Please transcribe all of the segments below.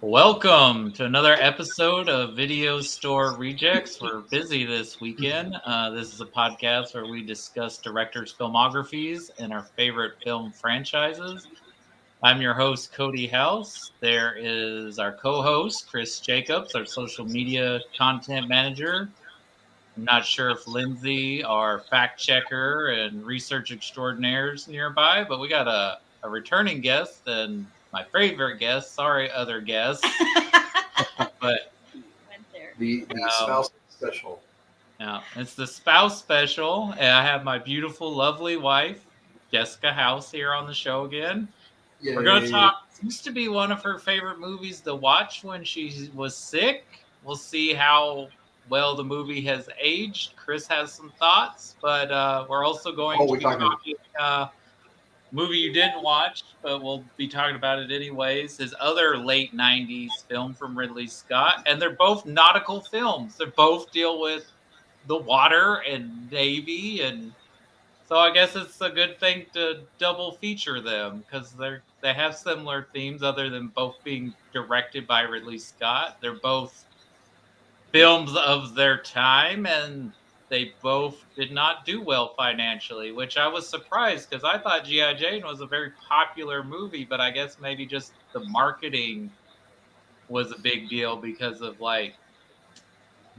Welcome to another episode of Video Store Rejects. We're busy this weekend. This is a podcast where we discuss directors' filmographies and our favorite film franchises. I'm your host, Cody House. There is our co host, Chris Jacobs, our social media content manager. I'm not sure if Lindsay, our fact checker and research extraordinaire, is nearby, but we got a returning guest and my favorite guest. Sorry, other guests. But Went there. The um, spouse special. now it's the spouse special, and I have my beautiful, lovely wife, Jessica House, here on the show again. We're going to Yay. talk. Used to be one of her favorite movies to watch when she was sick. We'll see how well the movie has aged. Chris has some thoughts, but we're also going Oh, to we're be talking. talking movie you didn't watch, but we'll be talking about it anyways. His other late '90s film from Ridley Scott, and they're both nautical films. They both deal with the water and navy, and so I guess it's a good thing to double feature them because they have similar themes other than both being directed by Ridley Scott. They're both films of their time, and they both did not do well financially, which I was surprised because I thought G.I. Jane was a very popular movie, but I guess maybe just the marketing was a big deal because of like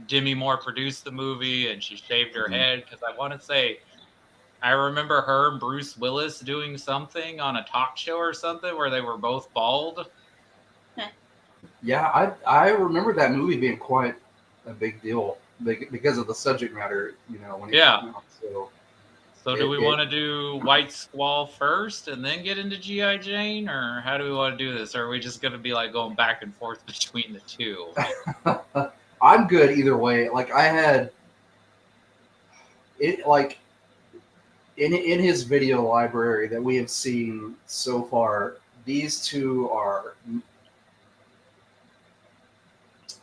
Demi Moore produced the movie and she shaved her Mhm. head. Because I want to say, I remember her and Bruce Willis doing something on a talk show or something where they were both bald. Yeah, I remember that movie being quite a big deal because of the subject matter. When it Yeah. came out. So So do it, we it want to do White Squall first and then get into G.I. Jane, or how do we want to do this? Or are we just going to be like going back and forth between the two? I'm good either way. Like I had it like in his video library that we have seen so far. These two are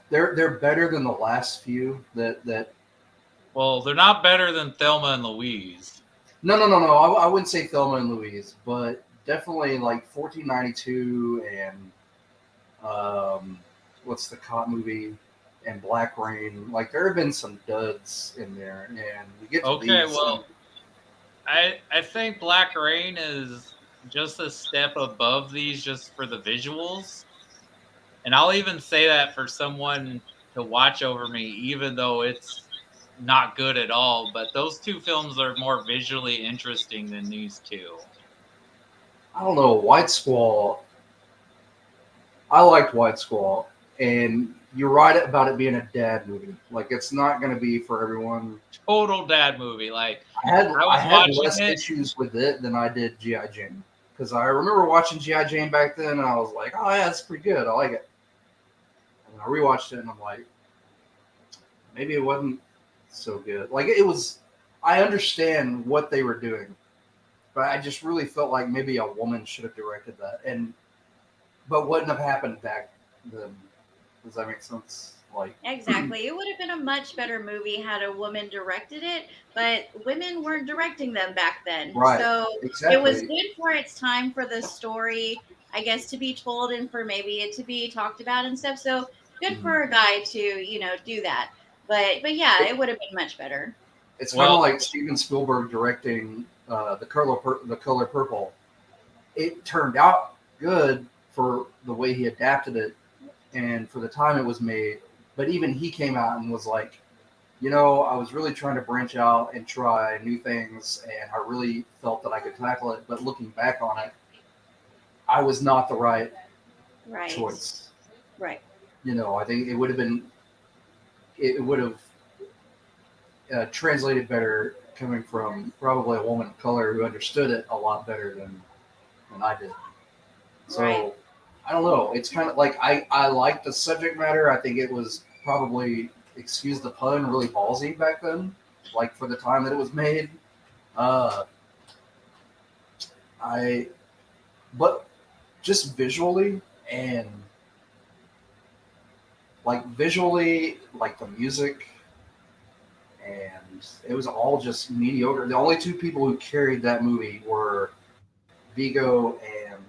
they're better than the last few that. Well, they're not better than Thelma and Louise. No. I wouldn't say Thelma and Louise, but definitely like 1492 and what's the cop movie and Black Rain. Like there have been some duds in there, and we get to Okay, these. well, I think Black Rain is just a step above these just for the visuals. And I'll even say that for someone to watch over me, even though it's not good at all. But those two films are more visually interesting than these two. I don't know, White Squall. I liked White Squall, and you're right about it being a dad movie. Like it's not going to be for everyone. Total dad movie. Like I had I I was had watching less it. issues with it than I did GI Jane because I remember watching GI Jane back then, and I was like, oh yeah, it's pretty good. I like it. And I rewatched it, and I'm like, maybe it wasn't so good. Like it was. I understand what they were doing, but I just really felt like maybe a woman should have directed that, and but wouldn't have happened back then. Does that make sense? Like, Exactly. It would have been a much better movie had a woman directed it, but women weren't directing them back then. right, So it was exactly. good for its time for the story, I guess, to be told and for maybe it to be talked about and stuff. So good Mhm. for a guy to, do that. But yeah, It, it would have been much better. it's kind of Well, like Steven Spielberg directing the Color Purple. It turned out good for the way he adapted it and for the time it was made. But even he came out and was like, I was really trying to branch out and try new things, and I really felt that I could tackle it. But looking back on it, I was not the right Right. choice. Right. I think it would have translated better coming from probably a woman of color who understood it a lot better than I did. Right. So I don't know. It's kind of like I like the subject matter. I think it was probably, excuse the pun, really ballsy back then, like for the time that it was made. Uh, I but just visually and like the music, and it was all just mediocre. The only two people who carried that movie were Vigo and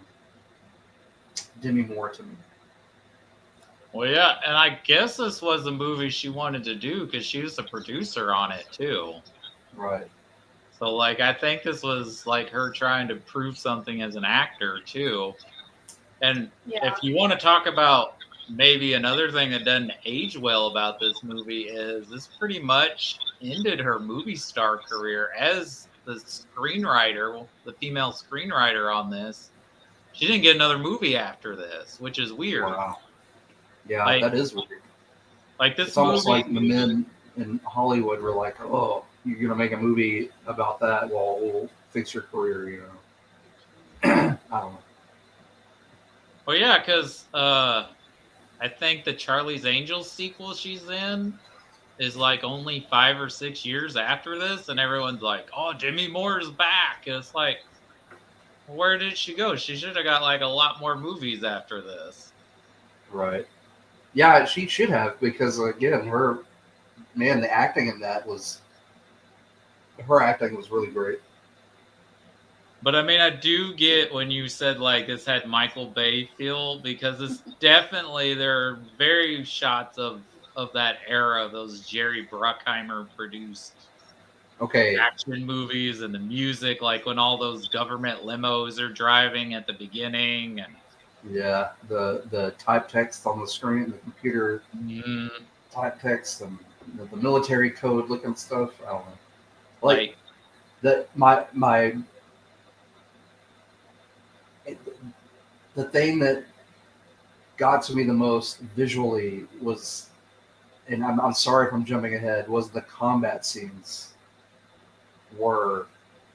Demi Moore to me. Well, yeah, and I guess this was a movie she wanted to do because she was the producer on it too. Right. So, like, I think this was like her trying to prove something as an actor too. And Yeah. if you want to talk about maybe another thing that doesn't age well about this movie is this pretty much ended her movie star career as the screenwriter, the female screenwriter on this. She didn't get another movie after this, which is weird. Wow. Yeah, Like, that is weird. like this It's almost movie. like the men in Hollywood were like, "Oh, you're gonna make a movie about that? Well, we'll fix your career." You know. I don't know. Well, yeah, because I think the Charlie's Angels sequel she's in is like only 5 or 6 years after this, and everyone's like, "Oh, Demi Moore's back." And it's like, where did she go? She should have got like a lot more movies after this. Right. Yeah, she should have because again, the acting in that was her acting was really great. But I mean, I do get when you said like this had Michael Bay feel because it's definitely there are very shots of that era, those Jerry Bruckheimer produced Okay. action movies and the music, like when all those government limos are driving at the beginning and Yeah, the type text on the screen, the computer mm, type text, and the military code looking stuff. I don't know. like That the thing that got to me the most visually was, and I'm sorry if I'm jumping ahead, was the combat scenes were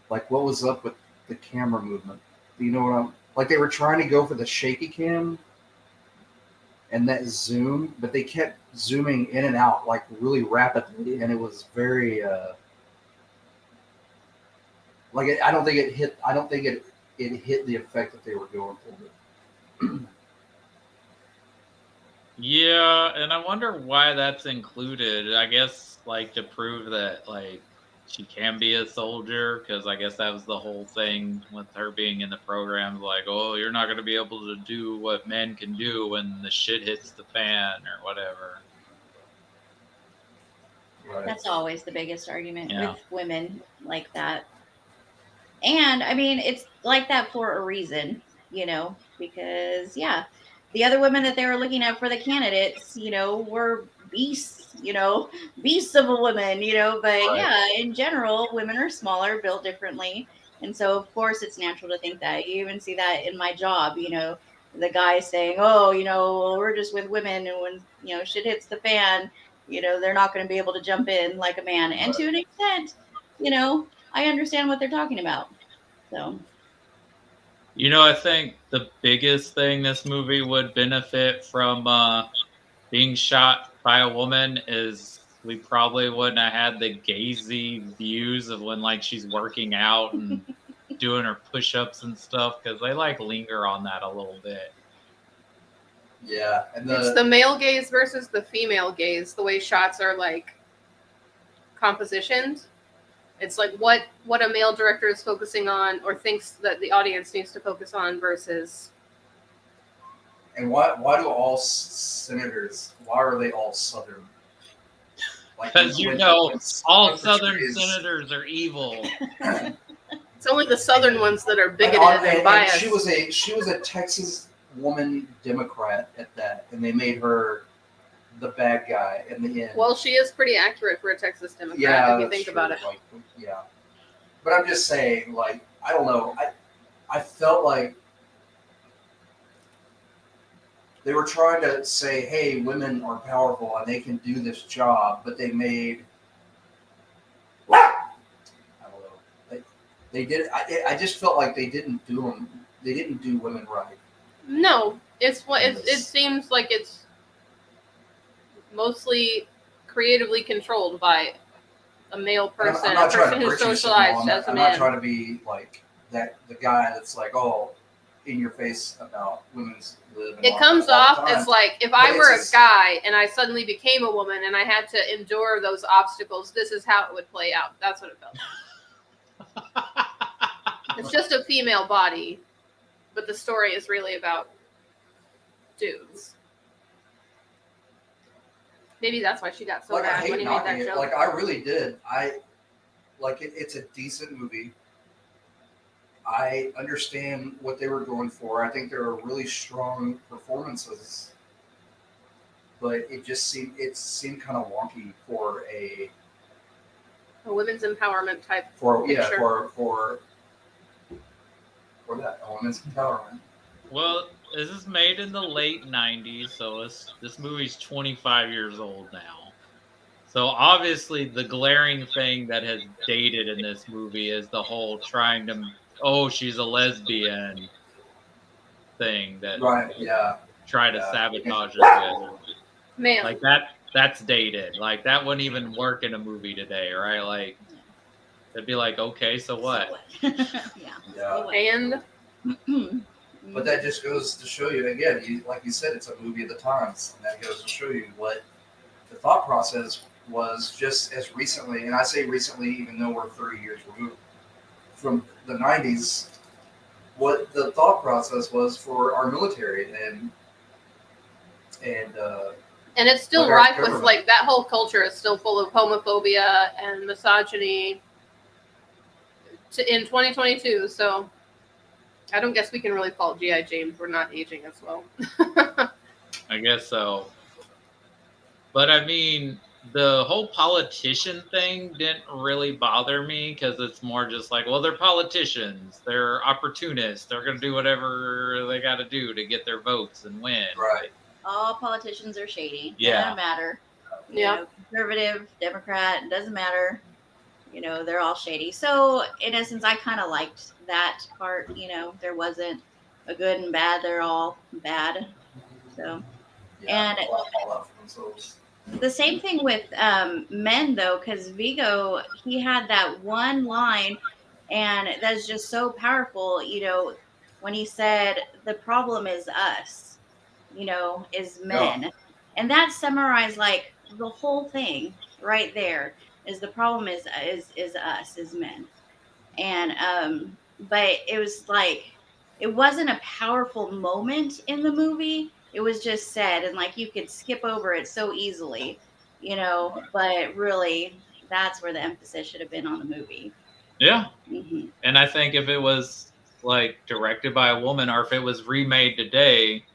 like what was up with the camera movement. Do you know what I'm like? They were trying to go for the shaky cam and that zoom, but they kept zooming in and out like really rapidly, and it was very I don't think it hit. I don't think it hit the effect that they were going for. yeah, and I wonder why that's included. I guess like to prove that like she can be a soldier because I guess that was the whole thing with her being in the program. Like, oh, you're not going to be able to do what men can do when the shit hits the fan or whatever. Right. That's always the biggest argument Yeah. with women like that. And I mean, it's like that for a reason, because yeah, the other women that they were looking at for the candidates, were beasts, beasts of a woman, but Right. yeah, in general, women are smaller, built differently. And so, of course, it's natural to think that. You even see that in my job, the guy saying, oh, well, we're just with women. And when, shit hits the fan, they're not going to be able to jump in like a man. And to an extent, I understand what they're talking about. So, I think the biggest thing this movie would benefit from being shot by a woman is we probably wouldn't have had the gazy views of when like she's working out and doing her push-ups and stuff because they like linger on that a little bit. Yeah, and It's the male gaze versus the female gaze. The way shots are like compositioned. It's like what a male director is focusing on or thinks that the audience needs to focus on versus. And why do all senators? Why are they all Southern? Like Because all Southern senators are evil. It's only the Southern ones that are bigoted and biased. She was a Texas woman Democrat at that, and they made her the bad guy in the end. Well, she is pretty accurate for a Texas Democrat, if you think about it. Like, yeah, but I'm just saying, like, I don't know. I felt like they were trying to say, "Hey, women are powerful and they can do this job," but they made. I don't know. They did. I just felt like they didn't do them. They didn't do women right. No, it seems like it's mostly creatively controlled by a male person, a person who's socialized as a man. I'm not trying to be like that the guy that's like, oh, in your face about women's living. It comes off as like if I were a guy and I suddenly became a woman and I had to endure those obstacles, this is how it would play out. That's what it felt like. It's just a female body, but the story is really about dudes. Maybe that's why she got so Like, I mad when hate he made that knocking it. joke. Like, I really did. It's a decent movie. I understand what they were going for. I think there are really strong performances, but it seemed kind of wonky for a women's empowerment type for picture. for that women's empowerment. Well, this is made in the late 90s, so this movie's 25 years old now. So obviously the glaring thing that has dated in this movie is the whole trying to, oh, she's a lesbian thing that Right? Yeah. try to Yeah. sabotage it with. Man, Like that's dated. Like that wouldn't even work in a movie today, right? Like it'd be like, okay, so what? Yeah. Yeah. and But that just goes to show you again. Like you said, it's a movie of the times, and that goes to show you what the thought process was just as recently. And I say recently, even though we're 30 years removed from the 90s. What the thought process was for our military and it's still like our rife with government. like that whole culture is still full of homophobia and misogyny in 2022. So I don't guess we can really fault G.I. Jane for not aging as well. I guess so. But I mean, the whole politician thing didn't really bother me because it's more just like, well, they're politicians, they're opportunists, they're going to do whatever they got to do to get their votes and win. Right. All politicians are shady. Yeah. Doesn't matter. Yeah. You know, conservative, Democrat, doesn't matter. You know, they're all shady. So in essence, I kind of liked that part. You know, there wasn't a good and bad. They're all bad. So Yeah, and all out for themselves. the same thing with men though, because Vigo, he had that one line, and that's just so powerful. You know, when he said, "The problem is us," you know, is men, and that summarized like the whole thing right there. Is the problem is us as men, and but it was like it wasn't a powerful moment in the movie. It was just said, and like you could skip over it so easily, you know. But really, that's where the emphasis should have been on the movie. Yeah. Mm-hmm. And I think if it was like directed by a woman or if it was remade today,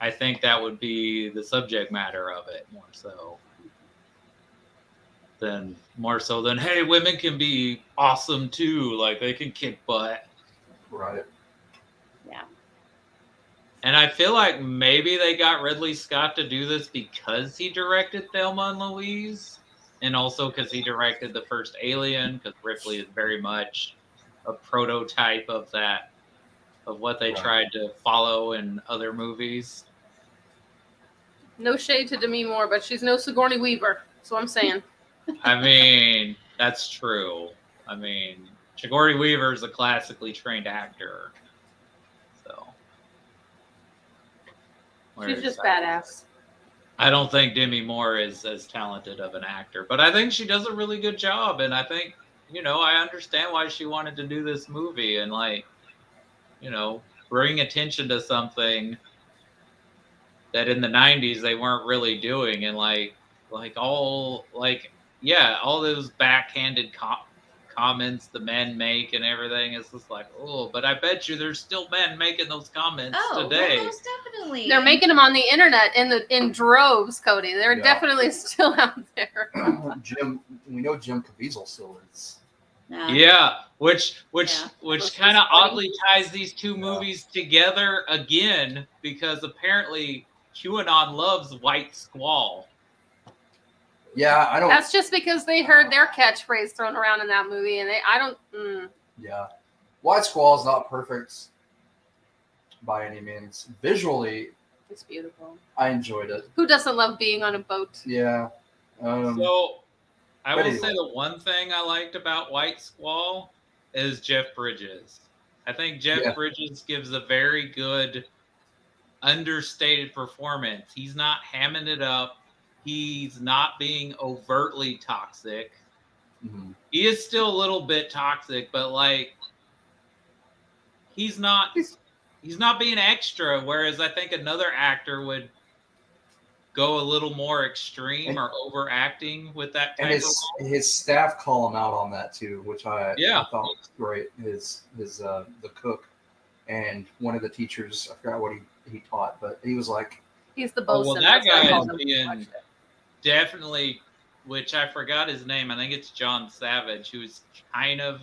I think that would be the subject matter of it more so than hey, women can be awesome too, like they can kick butt. Right. Yeah. And I feel like maybe they got Ridley Scott to do this because he directed Thelma and Louise, and also because he directed the first Alien, because Ripley is very much a prototype of that, of what they tried to follow in other movies. No shade to Demi Moore, but she's no Sigourney Weaver. That's what I'm saying. I mean, that's true. I mean, Sigourney Weaver is a classically trained actor. So. She's just badass. I don't think Demi Moore is as talented of an actor, but I think she does a really good job. And I think, you know, I understand why she wanted to do this movie and, like, you know, bring attention to something that in the 90s they weren't really doing. And all those backhanded comments the men make and everything. It's just like, oh, but I bet you there's still men making those comments today. Well, most definitely. They're making them on the internet in droves, Cody. They're definitely still out there. We know Jim Caviezel still is. Yeah, which kind of oddly ties these two movies together again, because apparently QAnon loves White Squall. Yeah, I don't. That's just because they heard their catchphrase thrown around in that movie, and Yeah, White Squall is not perfect by any means. Visually, it's beautiful. I enjoyed it. Who doesn't love being on a boat? Yeah. So I will say the one thing I liked about White Squall is Jeff Bridges. I think Jeff Bridges gives a very good understated performance. He's not hamming it up. He's not being overtly toxic. Mm-hmm. He is still a little bit toxic, but like he's not being extra. Whereas I think another actor would go a little more extreme And- or overacting with that And type of his staff call him out on that too, which I Yeah. thought was great. His the cook and one of the teachers, I forgot what he taught, but he was like, He's the Oh, bosun. well, that that's what I guy called is him. being Watched it. definitely, which I forgot his name. I think it's John Savage, who's kind of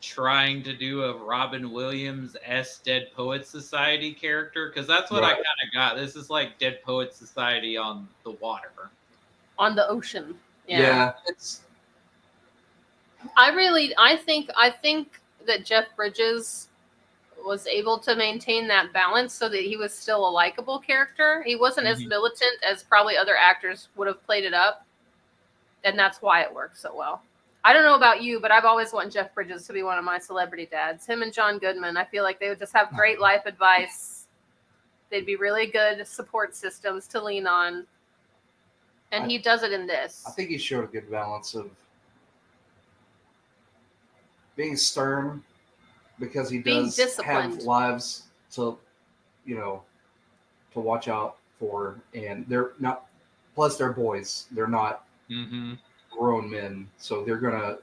trying to do a Robin Williams Dead Poets Society character, because that's what I Right. kind of got. This is like Dead Poets Society on the water. On the ocean. yeah, it's I think that Jeff Bridges was able to maintain that balance so that he was still a likable character. He wasn't as Mhm. militant as probably other actors would have played it up, and that's why it worked so well. I don't know about you, but I've always wanted Jeff Bridges to be one of my celebrity dads. Him and John Goodman, I feel like they would just have great life advice. They'd be really good support systems to lean on. And he does it in this. I think he showed a good balance of being stern because he Being does disciplined. have lives to watch out for, and they're not. Plus, they're boys. They're not Mm-hmm. grown men, so they're gonna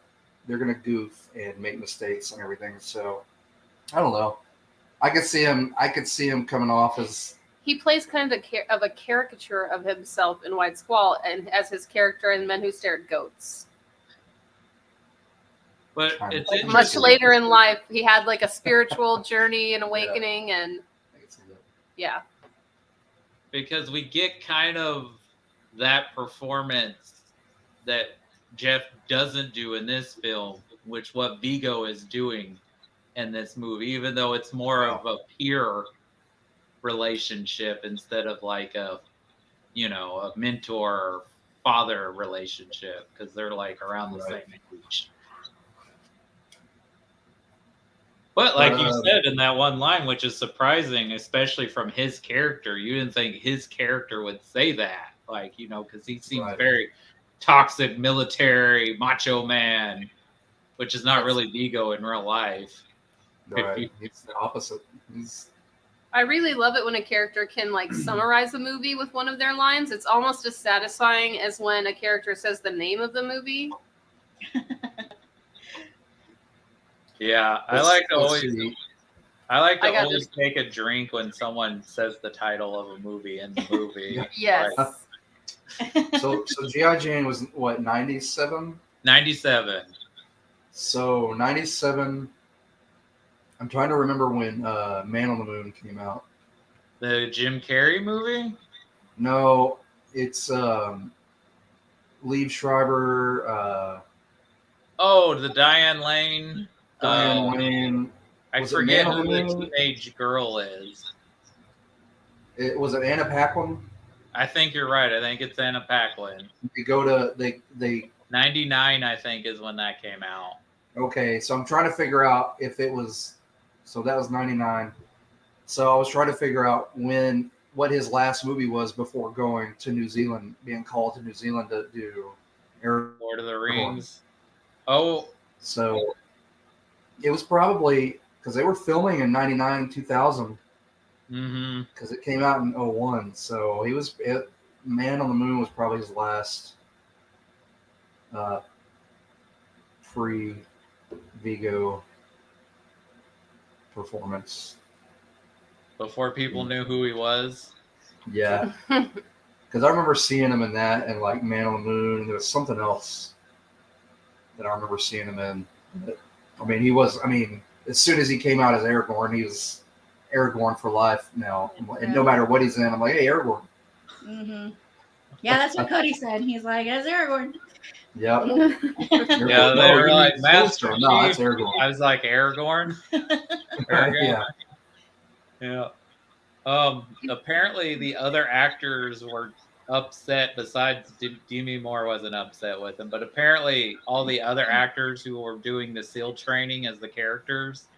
goof and make mistakes and everything. So I don't know. I could see him coming off as He plays kind of a caricature of himself in White Squall, and as his character in Men Who Stare at Goats. But Kind of it's like Much interesting later in life, he had like a spiritual journey and awakening, and I could see that. yeah, because we get kind of that performance that Jeff doesn't do in this film, which what Vigo is doing in this movie, even though it's more of a peer relationship instead of like a mentor father relationship, because they're like around the Right. same age. But like you said in that one line, which is surprising, especially from his character, you didn't think his character would say that, like, because he seems Right. very toxic, military, macho man, which is not Yes. really Vigo in real life. Right. He's the opposite. He's I really love it when a character can like summarize a movie with one of their lines. It's almost as satisfying as when a character says the name of the movie. Yeah, I let's- like to let's always see. I got always take a drink when someone says the title of a movie in the movie. Yes. Like, So G.I. Jane was what, 97? 97. So 97. I'm trying to remember when Man on the Moon came out. The Jim Carrey movie? No, it's Liev Schreiber, Oh, the Diane Lane. Diane Lane. I Was it forget Man on who the the Moon? teenage girl is. Was it Anna Paquin? I think you're right. I think it's Anna Paquin. They go to they 99, I think, is when that came out. okay. So I'm trying to figure out if it was. So that was 99. So I was trying to figure out what his last movie was before going to New Zealand, being called to New Zealand to do Lord of the Rings. Oh, So it was probably because they were filming in 99, 2000, mm-hmm. because it came out in 01. So Man on the Moon was probably his last pre-Vigo performance. Before people knew who he was. Yeah. Because I remember seeing him in that and like Man on the Moon. There was something else that I remember seeing him in. As soon as he came out as Aragorn, he was Aragorn for life now. And no matter what he's in, I'm like, hey, Aragorn. Mm-hmm. Yeah, that's what Cody said. He's like, as Aragorn. Yep. Yeah, they were like, Master No, that's Chief. Aragorn. I was like, Aragorn? Aragorn? Yeah. Yeah. Apparently, the other actors were upset. Besides, Demi Moore wasn't upset with him, but apparently, all the other actors who were doing the SEAL training as the characters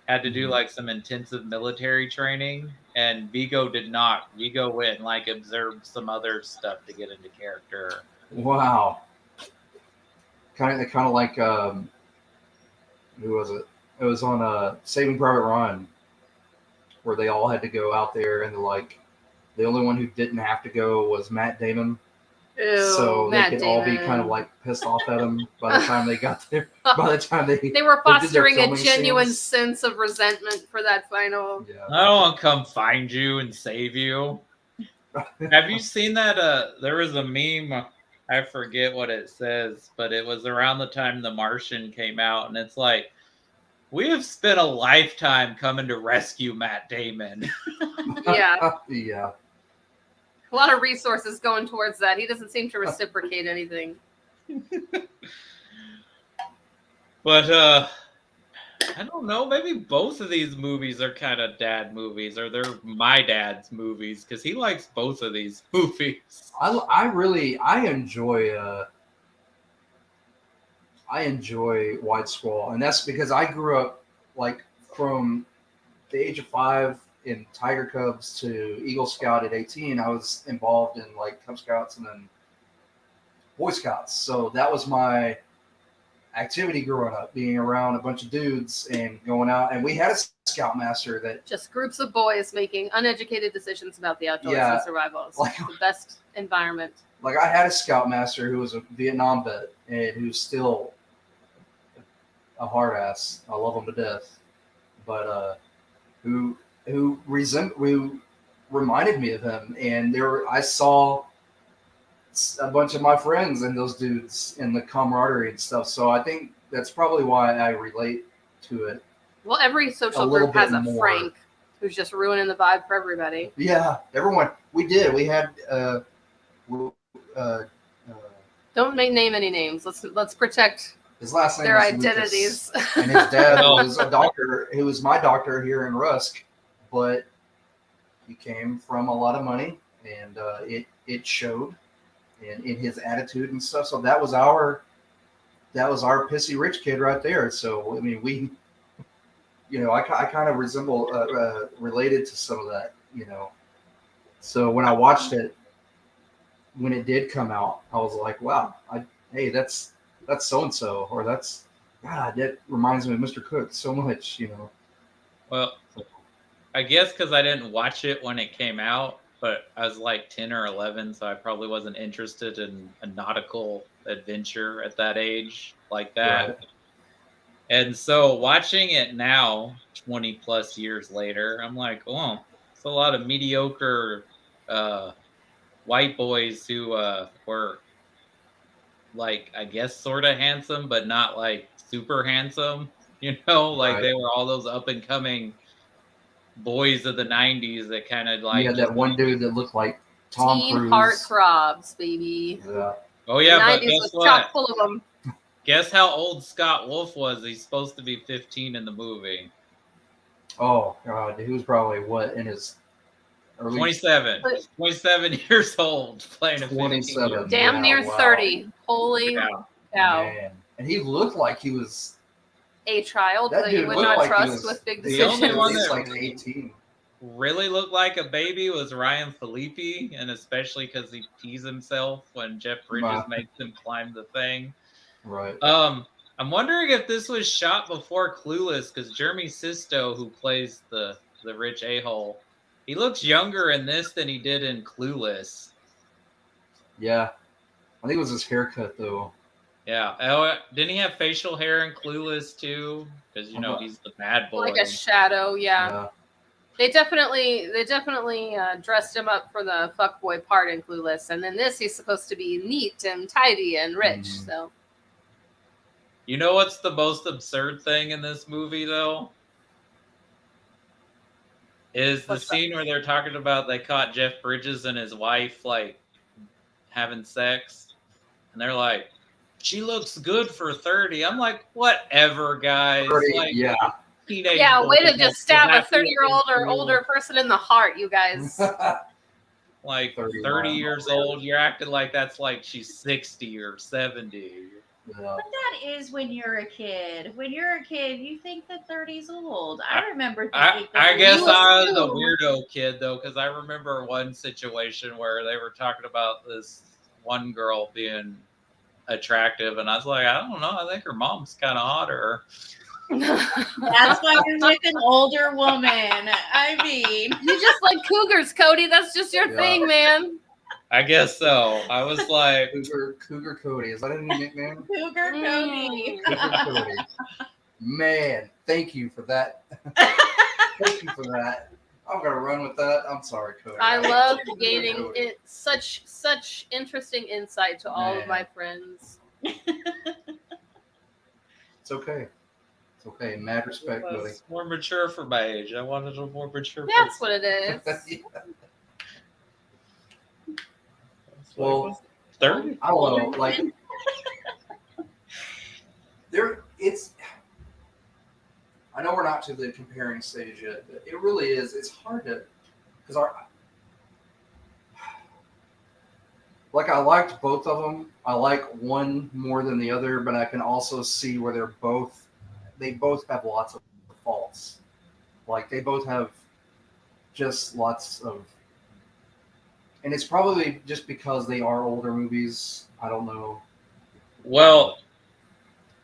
had to do like some intensive military training, and Vigo did not. Vigo went and like observed some other stuff to get into character. Wow. Kind of like who was it? It was on Saving Private Ryan, where they all had to go out there and like The only one who didn't have to go was Matt Damon. Ew, So Matt they could Damon. all be kind of like pissed off at him by the time they got there. By the time They were they did their fostering a filming genuine scenes. sense of resentment for that final. Yeah. I don't want to come find you and save you. Have you seen that? There was a meme. I forget what it says, but it was around the time The Martian came out, and it's like, we have spent a lifetime coming to rescue Matt Damon. Yeah. Yeah. A lot of resources going towards that. He doesn't seem to reciprocate anything. But I don't know. Maybe both of these movies are kind of dad movies, or they're my dad's movies, because he likes both of these movies. I enjoy White Squall, and that's because I grew up like from the age of 5 in Tiger Cubs to Eagle Scout at 18. I was involved in like Cub Scouts and then Boy Scouts, so that was my activity growing up, being around a bunch of dudes and going out. And we had a scoutmaster that Just groups of boys making uneducated decisions about the outdoors Yeah. and survival. It's Like- the best environment. like I had a scoutmaster who was a Vietnam vet and who's still a hard ass. I love him to death, but who reminded me of him. And I saw a bunch of my friends and those dudes and the camaraderie and stuff. So I think that's probably why I relate to it. Well, every social A little group has bit a more. Frank who's just ruining the vibe for everybody. Yeah, everyone. We did. We had. Don't name any names. Let's protect His last name their was Lucas, identities. and his dad No. was a doctor. He was my doctor here in Rusk, but he came from a lot of money, and it showed in his attitude and stuff. So that was our pissy rich kid right there. So I mean, we, I kind of related to some of that, So when I watched it, when it did come out, I was like, wow, hey, that's so and so, or that reminds me of Mr. Cook so much, Well, I guess because I didn't watch it when it came out, but I was like 10 or 11, so I probably wasn't interested in a nautical adventure at that age like that. Right. And so watching it now, 20 plus years later, I'm like, oh, it's a lot of mediocre white boys who were like, I guess, sort of handsome, but not like super handsome, like Right. they were all those up and coming boys of the 90s that kind of like. You had that one dude that looked like Tom Teen Cruise. heartthrobs, baby. Yeah. Oh, yeah, the but 90s guess was what? chock full of them. Guess how old Scott Wolf was? He's supposed to be 15 in the movie. Oh God, he was probably what in his early 27. 27 years old playing a 27. 15-year-old. Damn Yeah, near wow. 30. Holy Yeah. cow. man, and he looked like he was. A child That that you dude would looked not like he trust was with big the only decisions. one He's that- like 18. Really looked like a baby was Ryan Phillippe, and especially because he pees himself when Jeff Bridges Wow. makes him climb the thing. Right. I'm wondering if this was shot before Clueless, because Jeremy Sisto, who plays the rich a-hole, he looks younger in this than he did in Clueless. Yeah. I think it was his haircut though. Yeah. Oh, didn't he have facial hair in Clueless too? Because he's the bad boy. Like a shadow, yeah. They definitely dressed him up for the fuckboy part in Clueless, and then this he's supposed to be neat and tidy and rich. Mhm. So You know what's the most absurd thing in this movie though? Is the What's that? scene where they're talking about they caught Jeff Bridges and his wife like having sex, and they're like, "She looks good for 30." I'm like, whatever, guys. 30, Like, yeah. teenage yeah, way to boys just stab a have to 30-year-old or look older person in the heart, you guys. like 30 30 miles. years old. You're acting like that's like she's 60 or 70. Yeah. But that is when you're a kid. When you're a kid, you think that 30's old. I remember thinking I that guess you I was a assume- weirdo kid though, because I remember one situation where they were talking about this one girl being attractive, and I was like, I don't know, I think her mom's kind of hotter. That's why you're with an older woman. I mean, You just like cougars, Cody. That's just your thing, man. I guess so. I was like, Cougar Cody. Is that a new nickname? Cougar Cody. Cougar Cody. Man, thank you for that. Thank you for that. I'm gonna run with that. I'm sorry, Cody. I love Cougar gaining Cody. such interesting insight to all of my friends. It's okay. It's okay. Mad respect, buddy. that's more mature for my age. I wanted a more mature That's person. what it is. Yeah. That's Well, what 30? I don't know. Like, I know we're not to the comparing stage yet, but it really is. It's hard to, because I liked both of them. I like one more than the other, but I can also see where they both have lots of faults. Like, they both have just lots of, and it's probably just because they are older movies. I don't know. Well,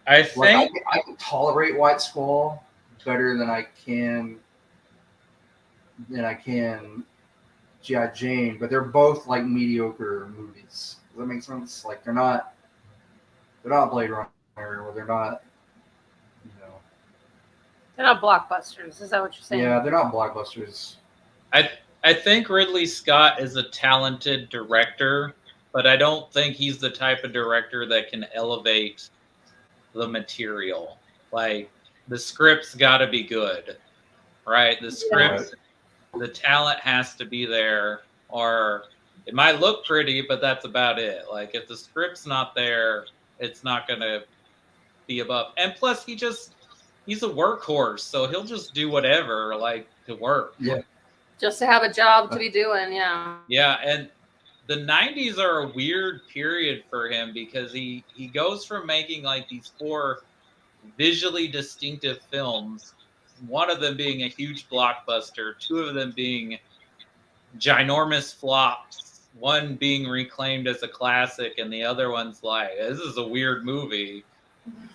I Like, think I can tolerate White Squall better than I can G.I. Jane, but they're both like mediocre movies. Does that make sense? Like, they're not Blade Runner, or they're not, They're not blockbusters. Is that what you're saying? yeah, they're not blockbusters. I think Ridley Scott is a talented director, but I don't think he's the type of director that can elevate the material. Like, the script's got to be good, right? The script, the talent has to be there, or it might look pretty, but that's about it. Like, if the script's not there, it's not going to be above. And plus, he's a workhorse, so he'll just do whatever, like, to work. Yeah. Just to have a job to be doing, yeah. Yeah, and the 90s are a weird period for him because he goes from making like these 4 visually distinctive films, one of them being a huge blockbuster, 2 of them being ginormous flops, one being reclaimed as a classic, and the other one's like, this is a weird movie.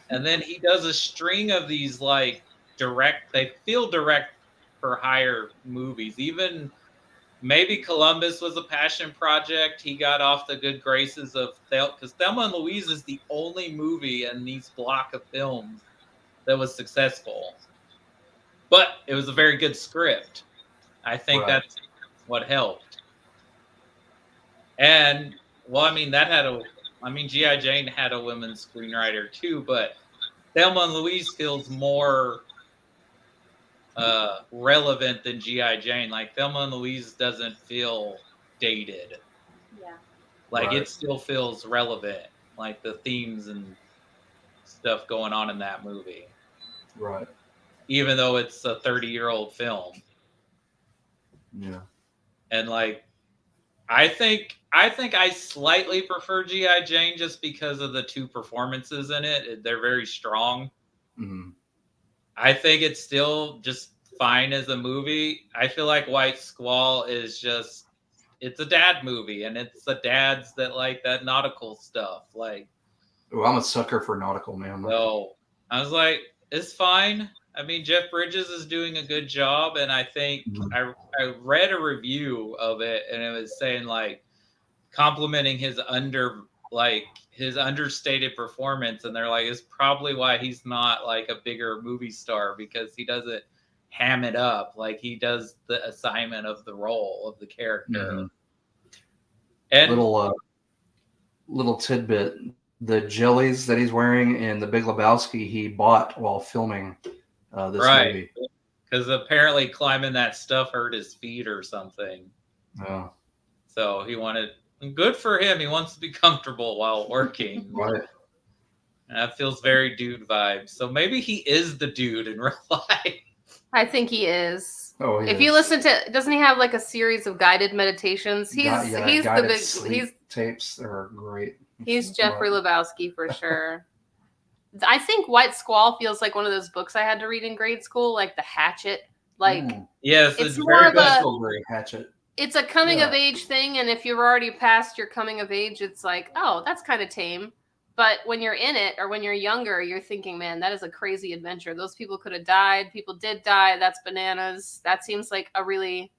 And then he does a string of these like they feel direct for hire movies. Even maybe Columbus was a passion project. He got off the good graces of because Thelma and Louise is the only movie in these block of films that was successful. But it was a very good script. I think that's what helped. And, well, I mean, G.I. Jane had a women's screenwriter too, but Thelma and Louise feels more relevant than G.I. Jane. Like, Thelma and Louise doesn't feel dated. Yeah. Like, it still feels relevant. Like, the themes and stuff going on in that movie. Right. Even though it's a 30-year-old film. Yeah. And, like, I think I slightly prefer G.I. Jane just because of the 2 performances in it. They're very strong. Mm-hmm. I think it's still just fine as a movie. I feel like White Squall is just, it's a dad movie, and it's the dads that like that nautical stuff. Like, oh, I'm a sucker for nautical, man. so I was like, it's fine. I mean, Jeff Bridges is doing a good job, and I think I read a review of it, and it was saying like complimenting his understated performance, and they're like, it's probably why he's not like a bigger movie star, because he doesn't ham it up. Like, he does the assignment of the role of the character. Mm-hmm. And little tidbit: the jellies that he's wearing in The Big Lebowski, he bought while filming this movie. Because apparently climbing that stuff hurt his feet or something. Yeah. So he wanted. Good for him. He wants to be comfortable while working. Right. And that feels very dude vibes. So maybe he is the dude in real life. I think he is. Oh, if you listen to, doesn't he have like a series of guided meditations? He's guided the big. Sleep tapes are great. He's Jeffrey Lebowski for sure. I think White Squall feels like one of those books I had to read in grade school, like The Hatchet. Like, yes, it's more of a Hatchet. It's a coming of age thing, and if you're already past your coming of age, it's like, oh, that's kind of tame. But when you're in it or when you're younger, you're thinking, man, that is a crazy adventure. Those people could have died. People did die. That's bananas. That seems like a really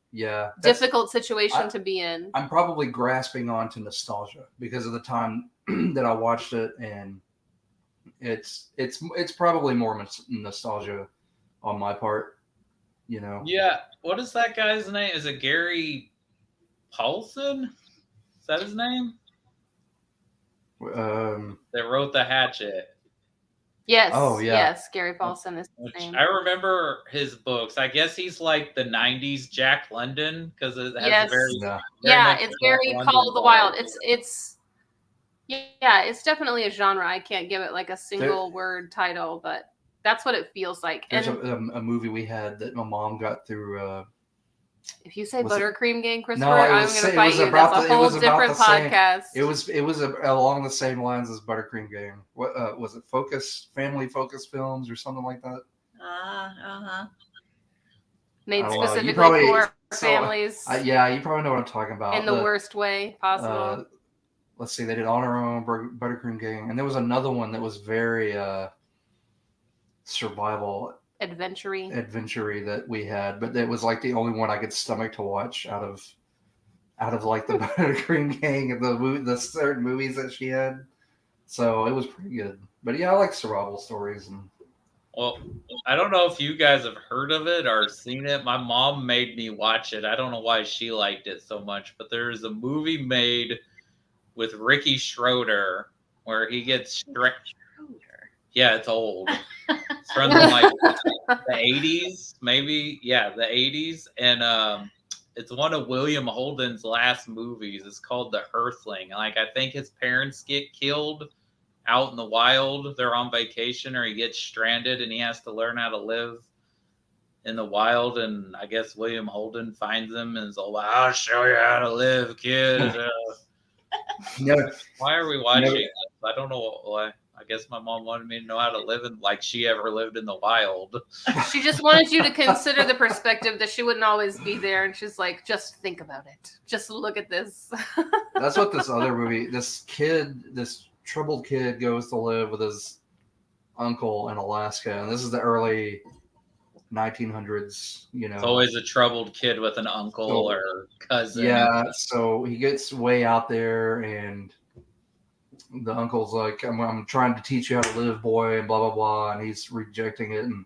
difficult situation to be in. I'm probably grasping onto nostalgia because of the time that I watched it, and it's probably more nostalgia on my part, you know. Yeah. What is that guy's name? Is it Gary Paulson? Is that his name? That wrote The Hatchet. Yes. Oh, yeah. Yes. Gary Paulson is his name. I remember his books. I guess he's like the '90s Jack London because it has a very it's very Call of the Wild. It's definitely a genre. I can't give it like a single word title, but that's what it feels like. There's a movie we had that my mom got through. If you say Buttercream Gang, Christopher, I'm going to fight you. That's a whole different podcast. It was along the same lines as Buttercream Gang. What was it? Family Focus Films or something like that. Made specifically for families. You probably know what I'm talking about. In the worst way possible. Let's see, they did On Our Own, Buttercream Gang, and there was another one that was very survival adventure-y that we had, but it was like the only one I could stomach to watch out of like the Buttercream Gang and the certain movies that she had. So it was pretty good. But yeah, I like survival stories. Well, I don't know if you guys have heard of it or seen it. My mom made me watch it. I don't know why she liked it so much, but there's a movie made with Ricky Schroeder where he gets stretched. Yeah, it's old. It's from like the 80s, maybe. Yeah, the 80s. And it's one of William Holden's last movies. It's called The Earthling. Like, I think his parents get killed out in the wild. They're on vacation or he gets stranded and he has to learn how to live in the wild. And I guess William Holden finds him and is all, I'll show you how to live, kid. Why are we watching this? I don't know why. I guess my mom wanted me to know how to live in like she ever lived in the wild. She just wanted you to consider the perspective that she wouldn't always be there. And she's like, just think about it. Just look at this. That's what this other movie, this troubled kid goes to live with his uncle in Alaska. And this is the early 1900s, you know. It's always a troubled kid with an uncle or cousin. Yeah, so he gets way out there and the uncle's like, I'm trying to teach you how to live, boy, and blah, blah, blah. And he's rejecting it. And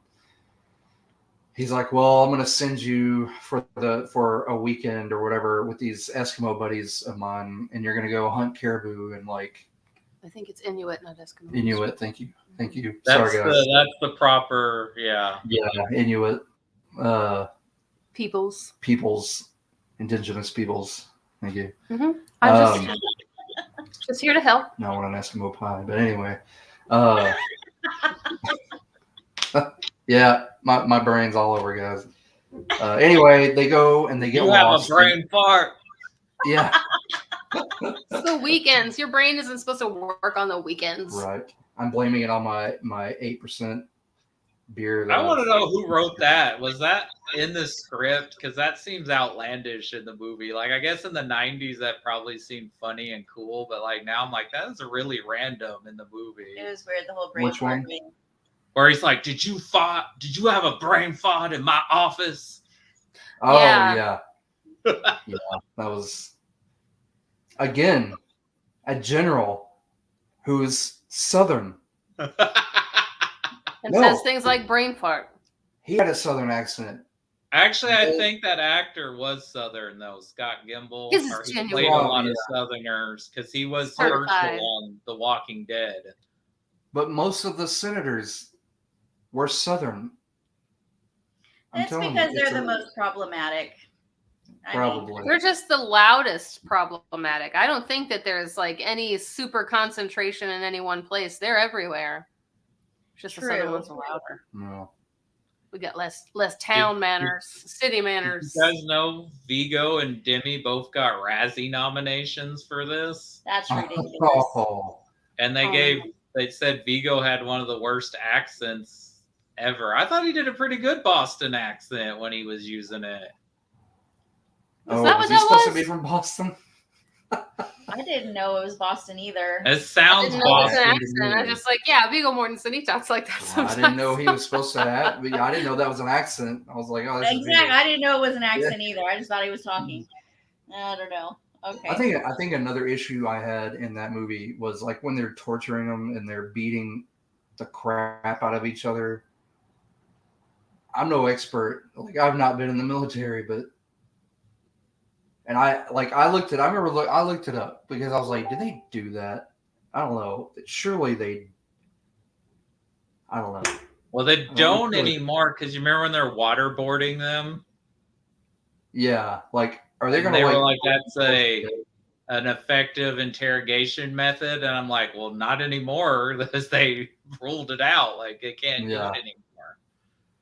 he's like, well, I'm going to send you for a weekend or whatever with these Eskimo buddies of mine. And you're going to go hunt caribou and like. I think it's Inuit, not Eskimo. Inuit. Thank you. Sorry, guys. That's the proper, yeah. Yeah, Inuit. Peoples. Indigenous peoples. Thank you. Mm-hmm. I'm just here to help. No, I want an Eskimo pie, but anyway. Yeah, my brain's all over, guys. Anyway, they go and they get lost. You have a brain fart. Yeah. It's the weekends. Your brain isn't supposed to work on the weekends. Right. I'm blaming it on my 8% beer. I want to know who wrote that. Was that in the script? Because that seems outlandish in the movie. Like, I guess in the 90s that probably seemed funny and cool, but like now I'm like, that is really random in the movie. It was weird, the whole brain fart thing. Where he's like, did you have a brain fart in my office? Oh, yeah. Yeah, that was, again, a general who's Southern. And says things like brain fart. He had a Southern accent. Actually, I think that actor was Southern, though. Scott Gimble. He played a lot of Southerners because he was Herschel on The Walking Dead. But most of the senators were Southern. That's because they're the most problematic. Probably. They're just the loudest problematic. I don't think that there's like any super concentration in any one place. They're everywhere. Just the Southern ones are louder. No. We got less town manners, city manners. You guys know Viggo and Demi both got Razzie nominations for this? That's ridiculous. And they said Viggo had one of the worst accents ever. I thought he did a pretty good Boston accent when he was using it. Was he supposed to be from Boston? I I didn't know it was Boston either. It sounds I didn't know it was an Boston. accent. I was just like, yeah, Viggo Mortensen, he talks like that sometimes. I didn't know he was supposed to have. I didn't know that was an accent. I was like, oh, this is Exactly. Viggo. I didn't know it was an accent either. I just thought he was talking. I don't know. Okay. I think another issue I had in that movie was like when they're torturing them and they're beating the crap out of each other. I'm no expert. Like I've not been in the military, but I looked it up because I was like, did they do that? I don't know. Surely they. I don't know. Well, they don't anymore because you remember when they're waterboarding them? Yeah, like are they going to? They were like, that's an effective interrogation method, and I'm like, well, not anymore because they ruled it out. Like they can't do it anymore.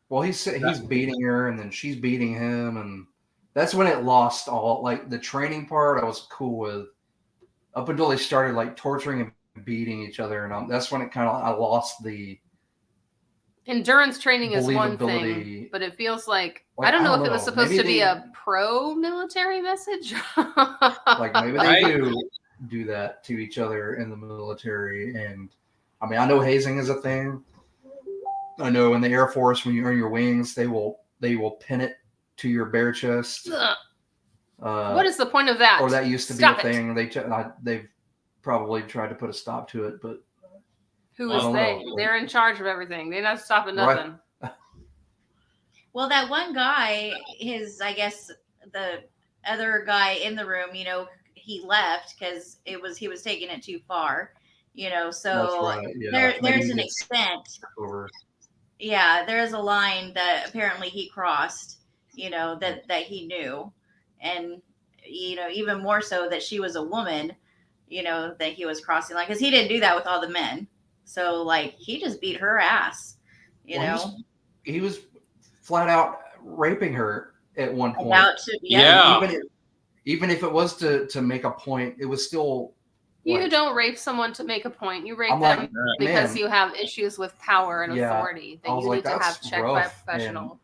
Well, he's beating her, and then she's beating him, and that's when it lost all. Like the training part, I was cool with, up until they started like torturing and beating each other, and that's when I lost the endurance training is one thing, but it feels like I don't know if it was supposed to be a pro-military message. Like maybe they do that to each other in the military, and I mean I know hazing is a thing. I know in the Air Force when you earn your wings, they will pin it to your bare chest. What is the point of that? Or that used to be a thing. They've probably tried to put a stop to it, but who is they? They're in charge of everything. They're not stopping nothing. Right. Well, that one guy, I guess the other guy in the room, he left because he was taking it too far, so right. Yeah. there's an extent. Yeah, there's a line that apparently he crossed, that he knew. And, even more so that she was a woman, that he was crossing, like, because he didn't do that with all the men. So, like, he just beat her ass, He was flat out raping her at one point. Even if it was to make a point, it was still. You don't rape someone to make a point. You rape them because you have issues with power and authority that you need to have checked by a professional.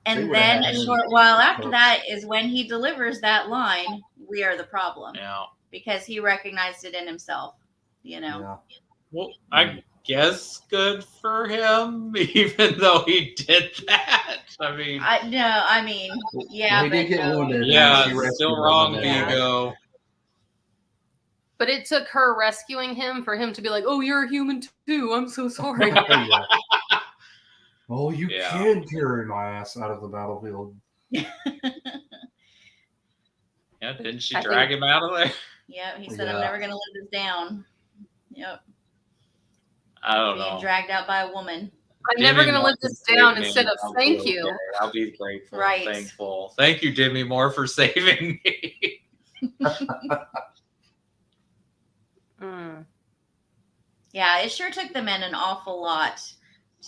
And then a short while after that is when he delivers that line, "We are the problem." Yeah. Because he recognized it in himself, Yeah. Well, I guess good for him, even though he did that. I mean, yeah. He did get wounded. Yeah, still wrong, Viggo. But it took her rescuing him for him to be like, "Oh, you're a human too. I'm so sorry." Oh, you can carry my ass out of the battlefield. Yeah, didn't she drag him out of there? Yeah, he said, "I'm never going to live this down." Yep. I don't know. Being dragged out by a woman. I'm never going to live this down instead of thank you. I'll be grateful, right. Thankful. Thank you, Demi Moore, for saving me. Yeah, it sure took the men an awful lot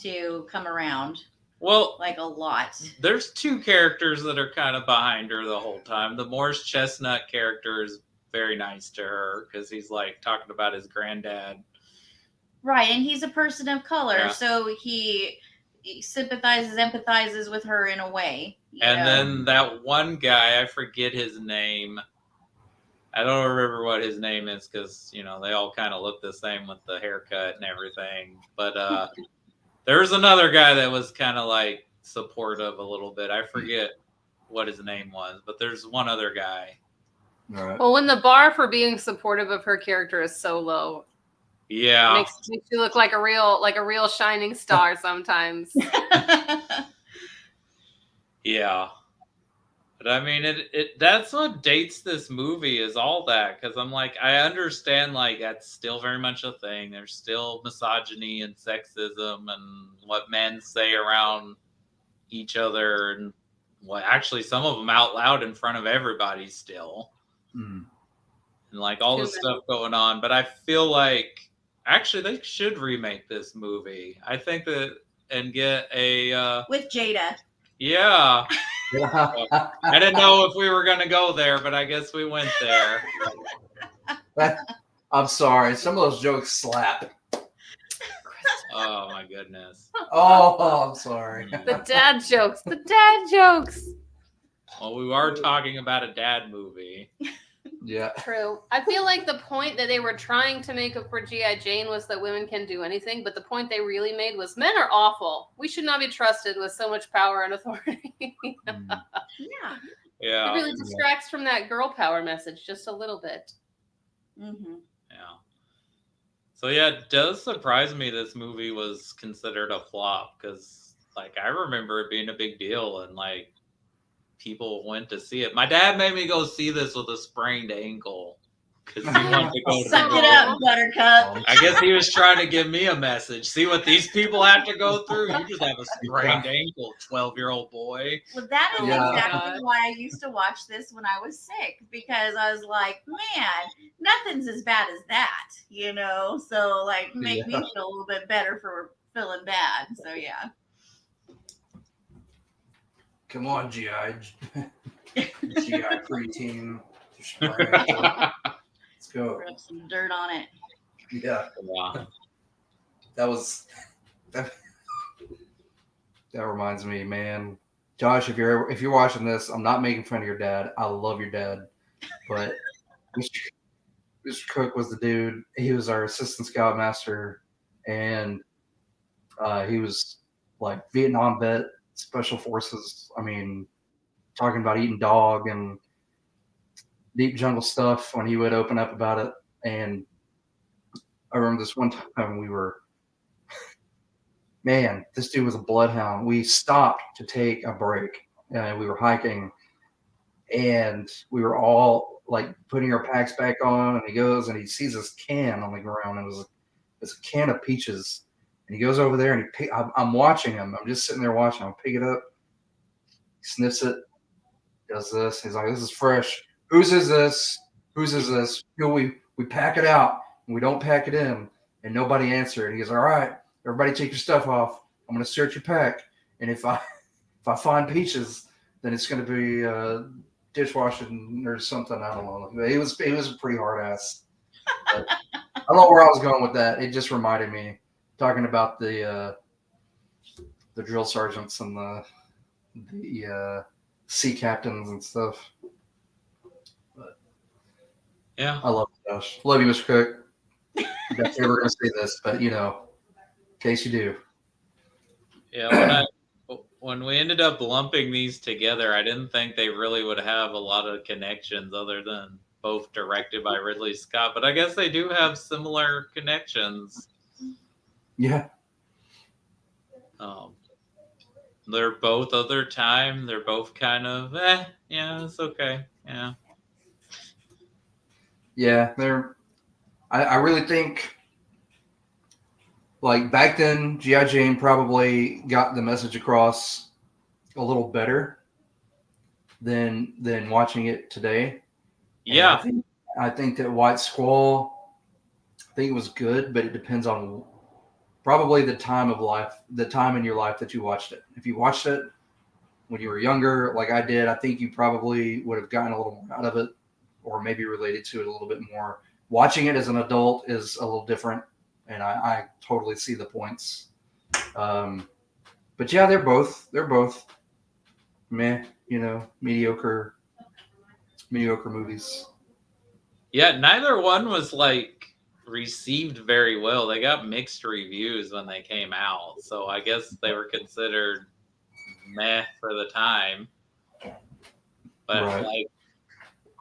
to come around. Well, like a lot. There's two characters that are kind of behind her the whole time. The Morris Chestnut character is very nice to her because he's like talking about his granddad. Right, and he's a person of color, so he empathizes with her in a way. And then that one guy, I forget his name. I don't remember what his name is because, they all kind of look the same with the haircut and everything. But there's another guy that was kind of like supportive a little bit. I forget what his name was, but there's one other guy. All right. Well, when the bar for being supportive of her character is so low, it makes you look like a real shining star sometimes. Yeah. But I mean, that's what dates this movie is all that. Because I'm like, I understand, like, that's still very much a thing. There's still misogyny and sexism and what men say around each other. And actually, some of them out loud in front of everybody still. Mm. And, like, all this stuff going on. But I feel like, actually, they should remake this movie. I think that, and get a... with Jada. Yeah. I didn't know if we were going to go there, but I guess we went there. I'm sorry. Some of those jokes slap. Oh, my goodness. Oh, I'm sorry. The dad jokes. The dad jokes. Well, we are talking about a dad movie. Yeah. True. I feel like the point that they were trying to make for G.I. Jane was that women can do anything, but the point they really made was men are awful. We should not be trusted with so much power and authority. Mm. Yeah. It really distracts from that girl power message just a little bit. Mm-hmm. Yeah. So yeah, it does surprise me this movie was considered a flop because, like, I remember it being a big deal and like people went to see it. My dad made me go see this with a sprained ankle because he wanted to go to Suck the it movie. up, Buttercup. I guess he was trying to give me a message. See what these people have to go through? You just have a sprained ankle, 12-year-old boy. Well, that is Yeah. exactly why I used to watch this when I was sick, because I was like, man, nothing's as bad as that, you know? So, like, make me feel a little bit better for feeling bad. So, yeah. Come on, GI preteen. Let's go. Rub some dirt on it. Yeah. Wow. That reminds me, man. Josh, if you're watching this, I'm not making fun of your dad. I love your dad, but Mr. Cook was the dude. He was our assistant scoutmaster, and he was like Vietnam vet, special forces. I mean, talking about eating dog and deep jungle stuff when he would open up about it. And I remember this one time man, this dude was a bloodhound. We stopped to take a break and we were hiking and we were all like putting our packs back on, and he goes and he sees this can on the ground, and it's a can of peaches, and he goes over there and I'm watching him. I'm just sitting there watching him. Pick it up, he sniffs it, does this. He's like, "This is fresh. Whose is this? Whose is this?" You know, we pack it out and we don't pack it in, and nobody answered. He goes, "All right, everybody take your stuff off. I'm going to search your pack, and if I find peaches, then it's going to be dishwashing or something. I don't know." He was a pretty hard ass. But I don't know where I was going with that. It just reminded me talking about the drill sergeants and the sea captains and stuff. But Yeah. I love you, Josh. Love you, Mr. Cook. I'm never going to say this, but you know, in case you do. Yeah, when we ended up lumping these together, I didn't think they really would have a lot of connections other than both directed by Ridley Scott, but I guess they do have similar connections. Yeah. They're both of their time. They're both kind of, yeah, it's okay. Yeah. Yeah, I really think, like, back then, G.I. Jane probably got the message across a little better than watching it today. Yeah. I think that White Squall, I think it was good, but it depends on probably the time of life, the time in your life that you watched it. If you watched it when you were younger, like I did, I think you probably would have gotten a little more out of it, or maybe related to it a little bit more. Watching it as an adult is a little different, and I totally see the points. But yeah, they're both meh, you know, mediocre movies. Yeah, neither one was like received very well. They got mixed reviews when they came out, so I guess they were considered meh for the time. But Right. like,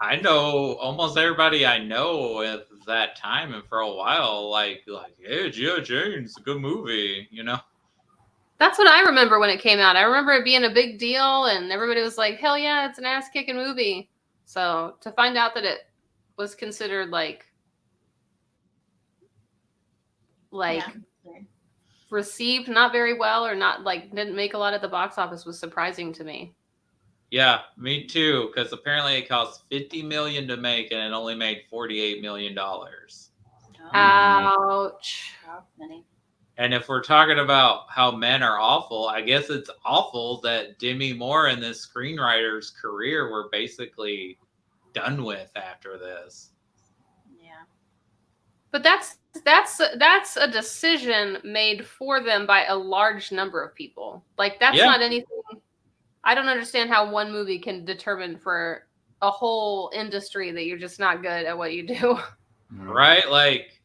I know almost everybody I know at that time and for a while, like, hey, G.I. Jane's a good movie, you know? That's what I remember when it came out. I remember it being a big deal, and everybody was like, hell yeah, it's an ass-kicking movie. So to find out that it was considered like Yeah. received not very well, or not, like, didn't make a lot at the box office, was surprising to me. Yeah, me too, because apparently it cost $50 million to make and it only made $48 million. Ouch. And if we're talking about how men are awful, I guess it's awful that Demi Moore and this screenwriter's career were basically done with after this. Yeah. But that's a decision made for them by a large number of people. Like, that's not anything. I don't understand how one movie can determine for a whole industry that you're just not good at what you do. Right? Like,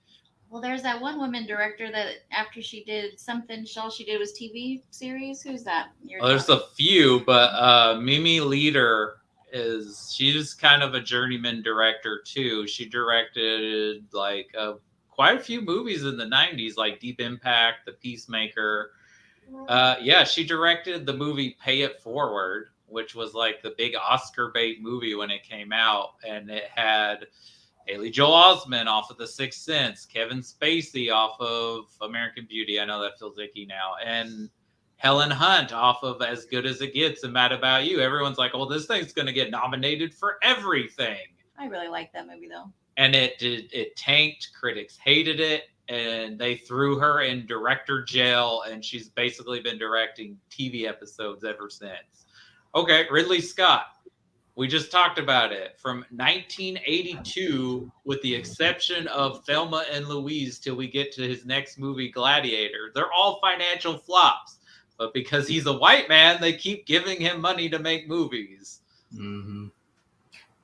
Well, there's that one woman director that after she did something, all she did was TV series. Who's that? there's a few, but Mimi Leader she's kind of a journeyman director too. She directed like quite a few movies in the 90s, like Deep Impact, The Peacemaker. Yeah, she directed the movie Pay It Forward, which was like the big Oscar bait movie when it came out, and it had Haley Joel Osment off of The Sixth Sense, Kevin Spacey off of American Beauty. I know that feels icky now, and Helen Hunt off of As Good as It Gets and Mad About You. Everyone's like, "Oh, this thing's going to get nominated for everything." I really like that movie though. And it tanked. Critics hated it, and they threw her in director jail, and she's basically been directing TV episodes ever since. Okay, Ridley Scott. We just talked about it. From 1982, with the exception of Thelma and Louise, till we get to his next movie, Gladiator, they're all financial flops. But because he's a white man, they keep giving him money to make movies. Mm-hmm.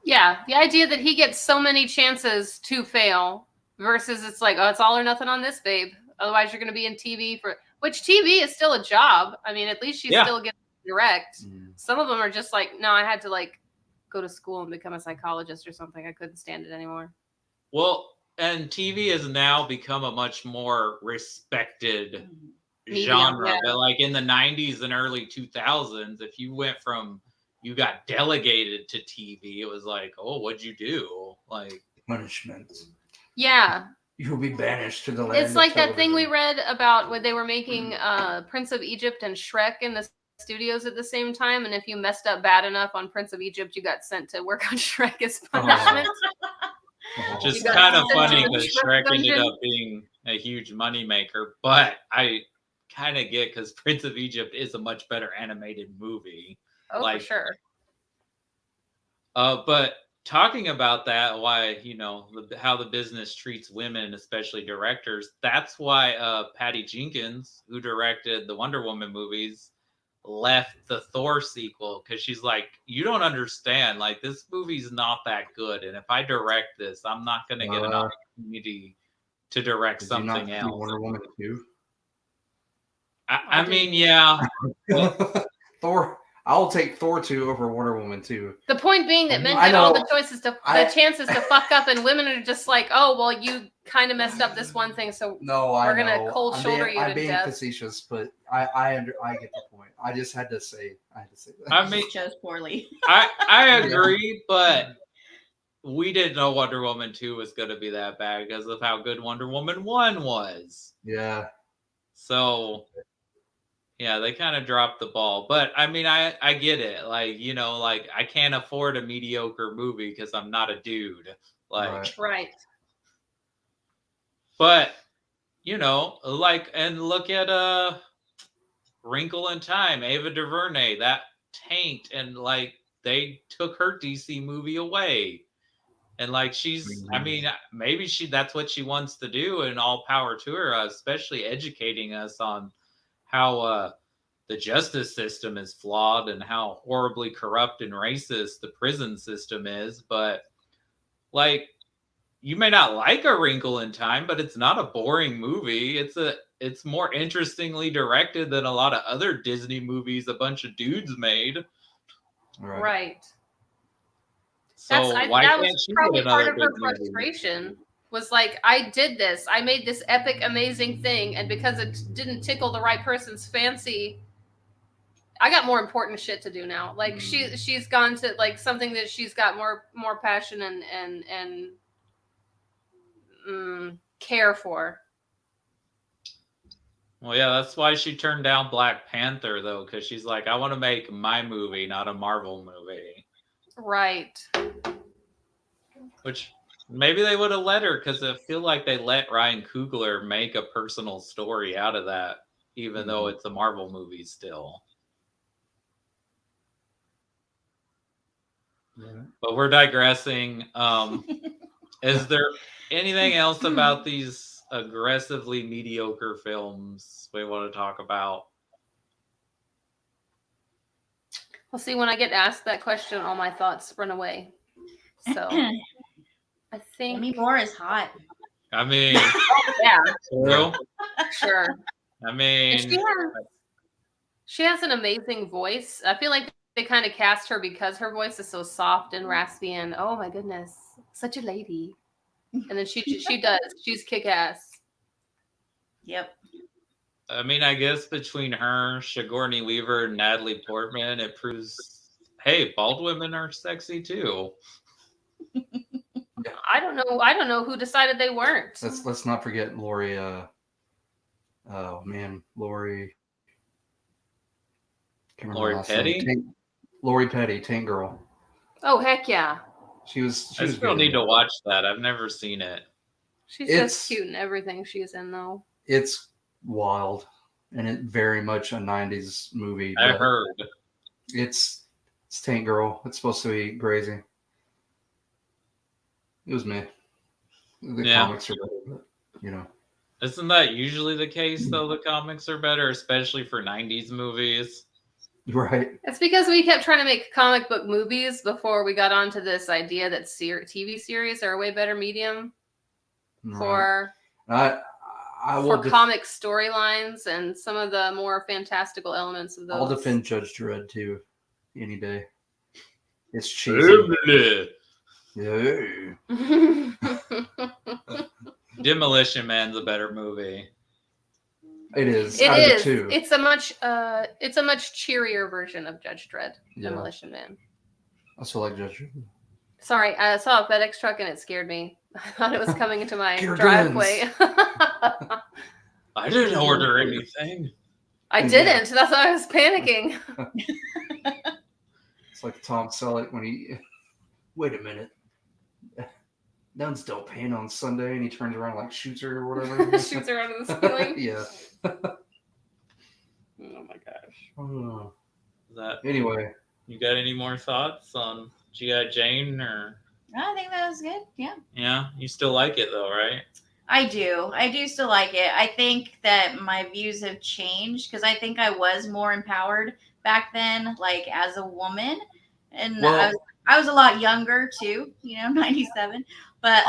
Yeah, the idea that he gets so many chances to fail versus it's like, oh, it's all or nothing on this, babe. Otherwise, you're going to be in TV which TV is still a job. I mean, at least she's still getting to direct. Mm. Some of them are just like, no, I had to like go to school and become a psychologist or something. I couldn't stand it anymore. Well, and TV has now become a much more respected genre. But like in the 90s and early 2000s, if you went from you got delegated to TV, it was like, oh, what'd you do? Like punishment. Yeah. You'll be banished to the land. It's like that thing we read about when they were making Prince of Egypt and Shrek in the studios at the same time, and if you messed up bad enough on Prince of Egypt, you got sent to work on Shrek as punishment. Just kind of funny because Shrek ended up being a huge moneymaker, but I kind of get because Prince of Egypt is a much better animated movie. Oh, like, for sure. But talking about that, why, how the business treats women, especially directors, that's why Patty Jenkins, who directed the Wonder Woman movies, left the Thor sequel, because she's like, you don't understand, like, this movie's not that good, and if I direct this, I'm not going to get an opportunity to direct something else. Wonder Woman 2? I mean, yeah. Thor. I'll take Thor 2 over Wonder Woman 2. The point being that men get all the chances to fuck up, and women are just like, oh, well, you kind of messed up this one thing, so we're going to cold shoulder you to death. I'm being facetious, but I get the point. I just had to say that. I mean, chose poorly. I agree, but we didn't know Wonder Woman 2 was going to be that bad because of how good Wonder Woman 1 was. Yeah. So, yeah, they kind of dropped the ball. But, I mean, I get it. Like, like, I can't afford a mediocre movie because I'm not a dude. Like, right. But, like, and look at Wrinkle in Time, Ava DuVernay, that tanked, and, like, they took her DC movie away. And, like, I mean, maybe that's what she wants to do, and all power to her, especially educating us on how the justice system is flawed and how horribly corrupt and racist the prison system is. But, like, you may not like A Wrinkle in Time, but it's not a boring movie. It's more interestingly directed than a lot of other Disney movies a bunch of dudes made. Right. So that was probably part of her frustration. Was like, I did this. I made this epic, amazing thing, and because it didn't tickle the right person's fancy, I got more important shit to do now. Like she's gone to like something that she's got more passion and care for. Well, yeah, that's why she turned down Black Panther, though, because she's like, I want to make my movie, not a Marvel movie. Right. Which maybe they would have let her, because I feel like they let Ryan Coogler make a personal story out of that, even though it's a Marvel movie still. Yeah. But we're digressing. Is there anything else about these aggressively mediocre films we want to talk about? Well, see, when I get asked that question, all my thoughts run away. So I think Demi Moore is hot. I mean, yeah, true. sure. I And mean, she has an amazing voice. I feel like they kind of cast her because her voice is so soft and raspy and oh my goodness, such a lady. And then she does. She's kick ass. Yep. I guess between her, Sigourney Weaver, and Natalie Portman, it proves, hey, bald women are sexy too. I don't know who decided they weren't. Let's not forget Lori. Oh man, Lori. Can't remember her Lori last Petty? name. Lori Petty, Tank Girl. Oh heck yeah. She was I still good. need to watch that. I've never seen it. She's just cute in everything she's in though. It's wild, and it very much a '90s movie. I heard. It's Tank Girl. It's supposed to be crazy. It was me. The comics are better, but, Isn't that usually the case, though? The comics are better, especially for 90s movies. Right. It's because we kept trying to make comic book movies before we got onto this idea that TV series are a way better medium for comic storylines and some of the more fantastical elements of those. I'll defend Judge Dredd, too, any day. It's cheesy. Yeah. Demolition Man's a better movie. It is. It is. It's a much cheerier version of Judge Dredd. Yeah. Demolition Man. I still like Judge Dredd. Sorry, I saw a FedEx truck and it scared me. I thought it was coming into my driveway. I didn't order anything. I didn't. That's why I was panicking. It's like Tom Selleck when he. Wait a minute. Nuns don't paint on Sunday, and he turns around and shoots her or whatever. Shoots her out of the ceiling. Yeah. Oh my gosh. Anyway, you got any more thoughts on G.I. Jane or? I think that was good. Yeah. Yeah, you still like it though, right? I do. I do still like it. I think that my views have changed because I think I was more empowered back then, as a woman, and I was a lot younger too. 97. But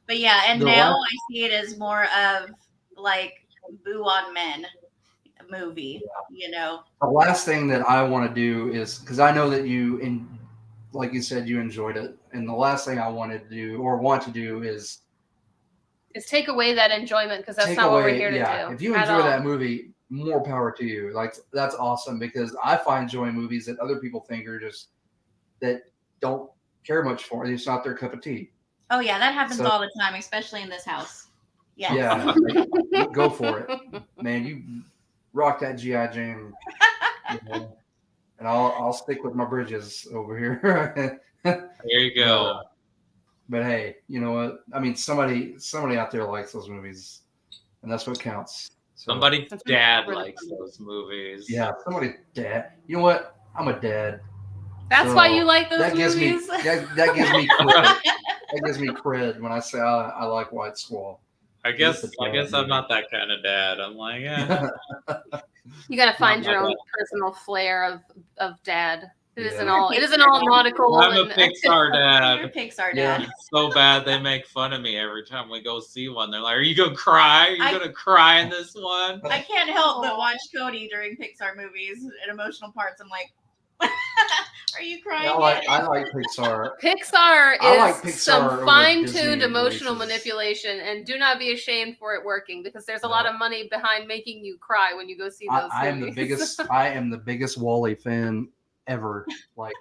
yeah, and now I see it as more of boo on men movie. The last thing that I want to do is because I know that you, like you said, you enjoyed it, and the last thing I want to do is take away that enjoyment because that's not what we're here to do. If you enjoy that movie, more power to you. That's awesome because I find joy in movies that other people think are just that don't care much for. It's not their cup of tea. Oh yeah, that happens all the time, especially in this house. Yes. Yeah, go for it, man. You rock that G.I. Jane, and I'll stick with my bridges over here. There you go. But hey, you know what? I mean, somebody out there likes those movies, and that's what counts. So, somebody's dad likes those movies. Yeah, somebody's dad. You know what? I'm a dad. That's why you like those movies. That gives me cred. That gives me cred when I say I like White Squall. I guess I'm not that kind of dad. I'm like, yeah. You got to find your own personal flair of dad. It isn't all nautical. I'm a Pixar dad. You're a Pixar dad. It's so bad they make fun of me every time we go see one. They're like, "Are you gonna cry? Are you gonna cry in this one?" I can't help but watch Cody during Pixar movies at emotional parts. I'm like, are you crying? I like Pixar. Pixar is some fine-tuned emotional manipulation, and do not be ashamed for it working because there's a lot of money behind making you cry when you go see those movies. I am the biggest Wall-E fan ever. I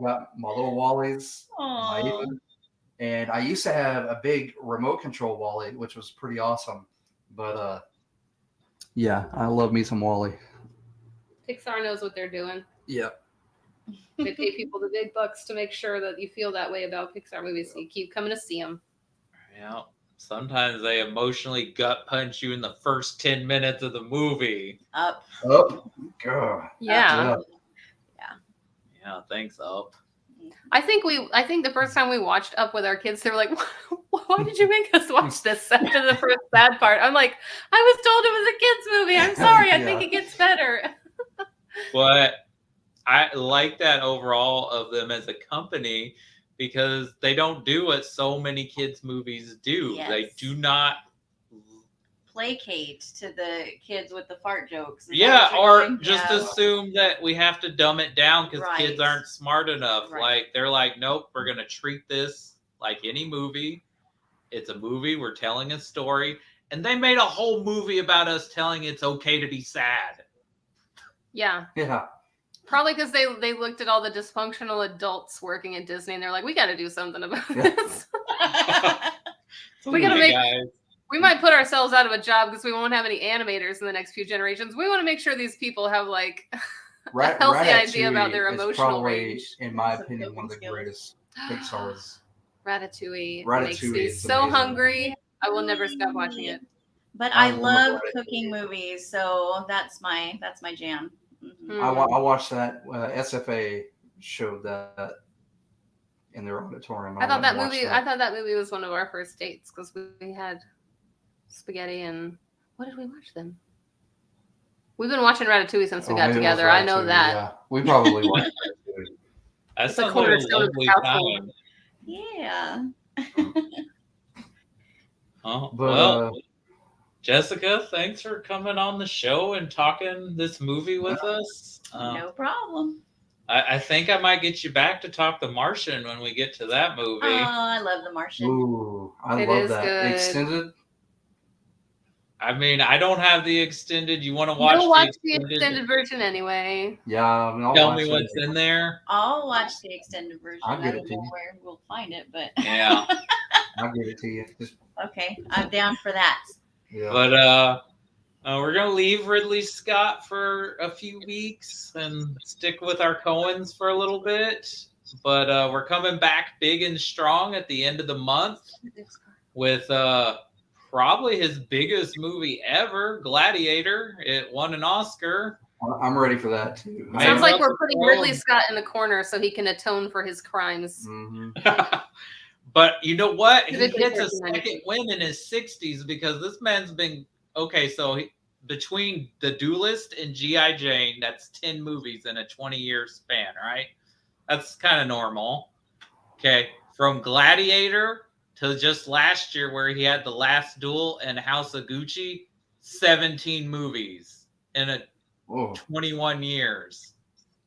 got my little Wallies, and I used to have a big remote control Wall-E, which was pretty awesome. But yeah, I love me some Wall-E. Pixar knows what they're doing. Yeah. They pay people the big bucks to make sure that you feel that way about Pixar movies, so you keep coming to see them. Yeah. Sometimes they emotionally gut punch you in the first 10 minutes of the movie. Up. God. Yeah. Yeah, thanks, Up. I think the first time we watched Up with our kids, they were like, "Why did you make us watch this after the first sad part?" I'm like, "I was told it was a kids movie. I'm sorry. I think it gets better." But I like that overall of them as a company because they don't do what so many kids' movies do. Yes. They do not placate to the kids with the fart jokes. Yeah, or doing? just Yeah. assume that we have to dumb it down because Right. kids aren't smart enough. Right. Like, they're like, nope, we're going to treat this like any movie. It's a movie. We're telling a story. And they made a whole movie about us telling it's okay to be sad. Yeah. Yeah. Probably because they looked at all the dysfunctional adults working at Disney and they're like, we got to do something about Yeah. this. We gotta Hey, make. guys. We might put ourselves out of a job because we won't have any animators in the next few generations. We want to make sure these people have like a healthy idea about their is emotional probably, range. in my Some opinion, one of the coping skills. greatest Pixar's. Ratatouille makes Ratatouille me is so amazing. hungry. I will never stop watching it. But I I love love Ratatouille. cooking movies, so that's my jam. Mhm. I watched that. SFA showed that in their auditorium. I thought went and that watched movie. I thought that movie was one of our first dates because we had spaghetti and what did we watch then? We've been watching Ratatouille since we got maybe it was together. I know Ratatouille, that. Yeah. We probably watched Ratatouille. That It's a sounds like a cornerstone of lovely the household. time. Yeah. Oh, But well, Jessica, thanks for coming on the show and talking this movie with us. No problem. I think I might get you back to talk The Martian when we get to that movie. Oh, I love The Martian. ooh, I It love is that. good. Extended. I mean, I don't have the extended. You want to watch, You'll watch the the extended version anyway. Yeah, I mean, I'll Tell watch me it. what's in there. I'll watch the extended version. I'll I get don't it to know you. where we'll find it, but Yeah. I'll give it to you. Just, okay, I'm down for that. yeah. But we're gonna leave Ridley Scott for a few weeks and stick with our Coens for a little bit. But we're coming back big and strong at the end of the month with probably his biggest movie ever, Gladiator. It won an Oscar. I'm ready for that too. Man, Sounds like we're Russell putting Crowe. Ridley Scott in the corner so he can atone for his crimes. Mm-hmm. But you know what? He Typically gets a 13, second win in his 60s because this man's been okay. So between The Duelist and G.I. Jane, that's 10 movies in a 20-year span, right? That's kind of normal. Okay, from Gladiator to just last year where he had The Last Duel and House of Gucci, 17 movies in a Whoa. 21 years.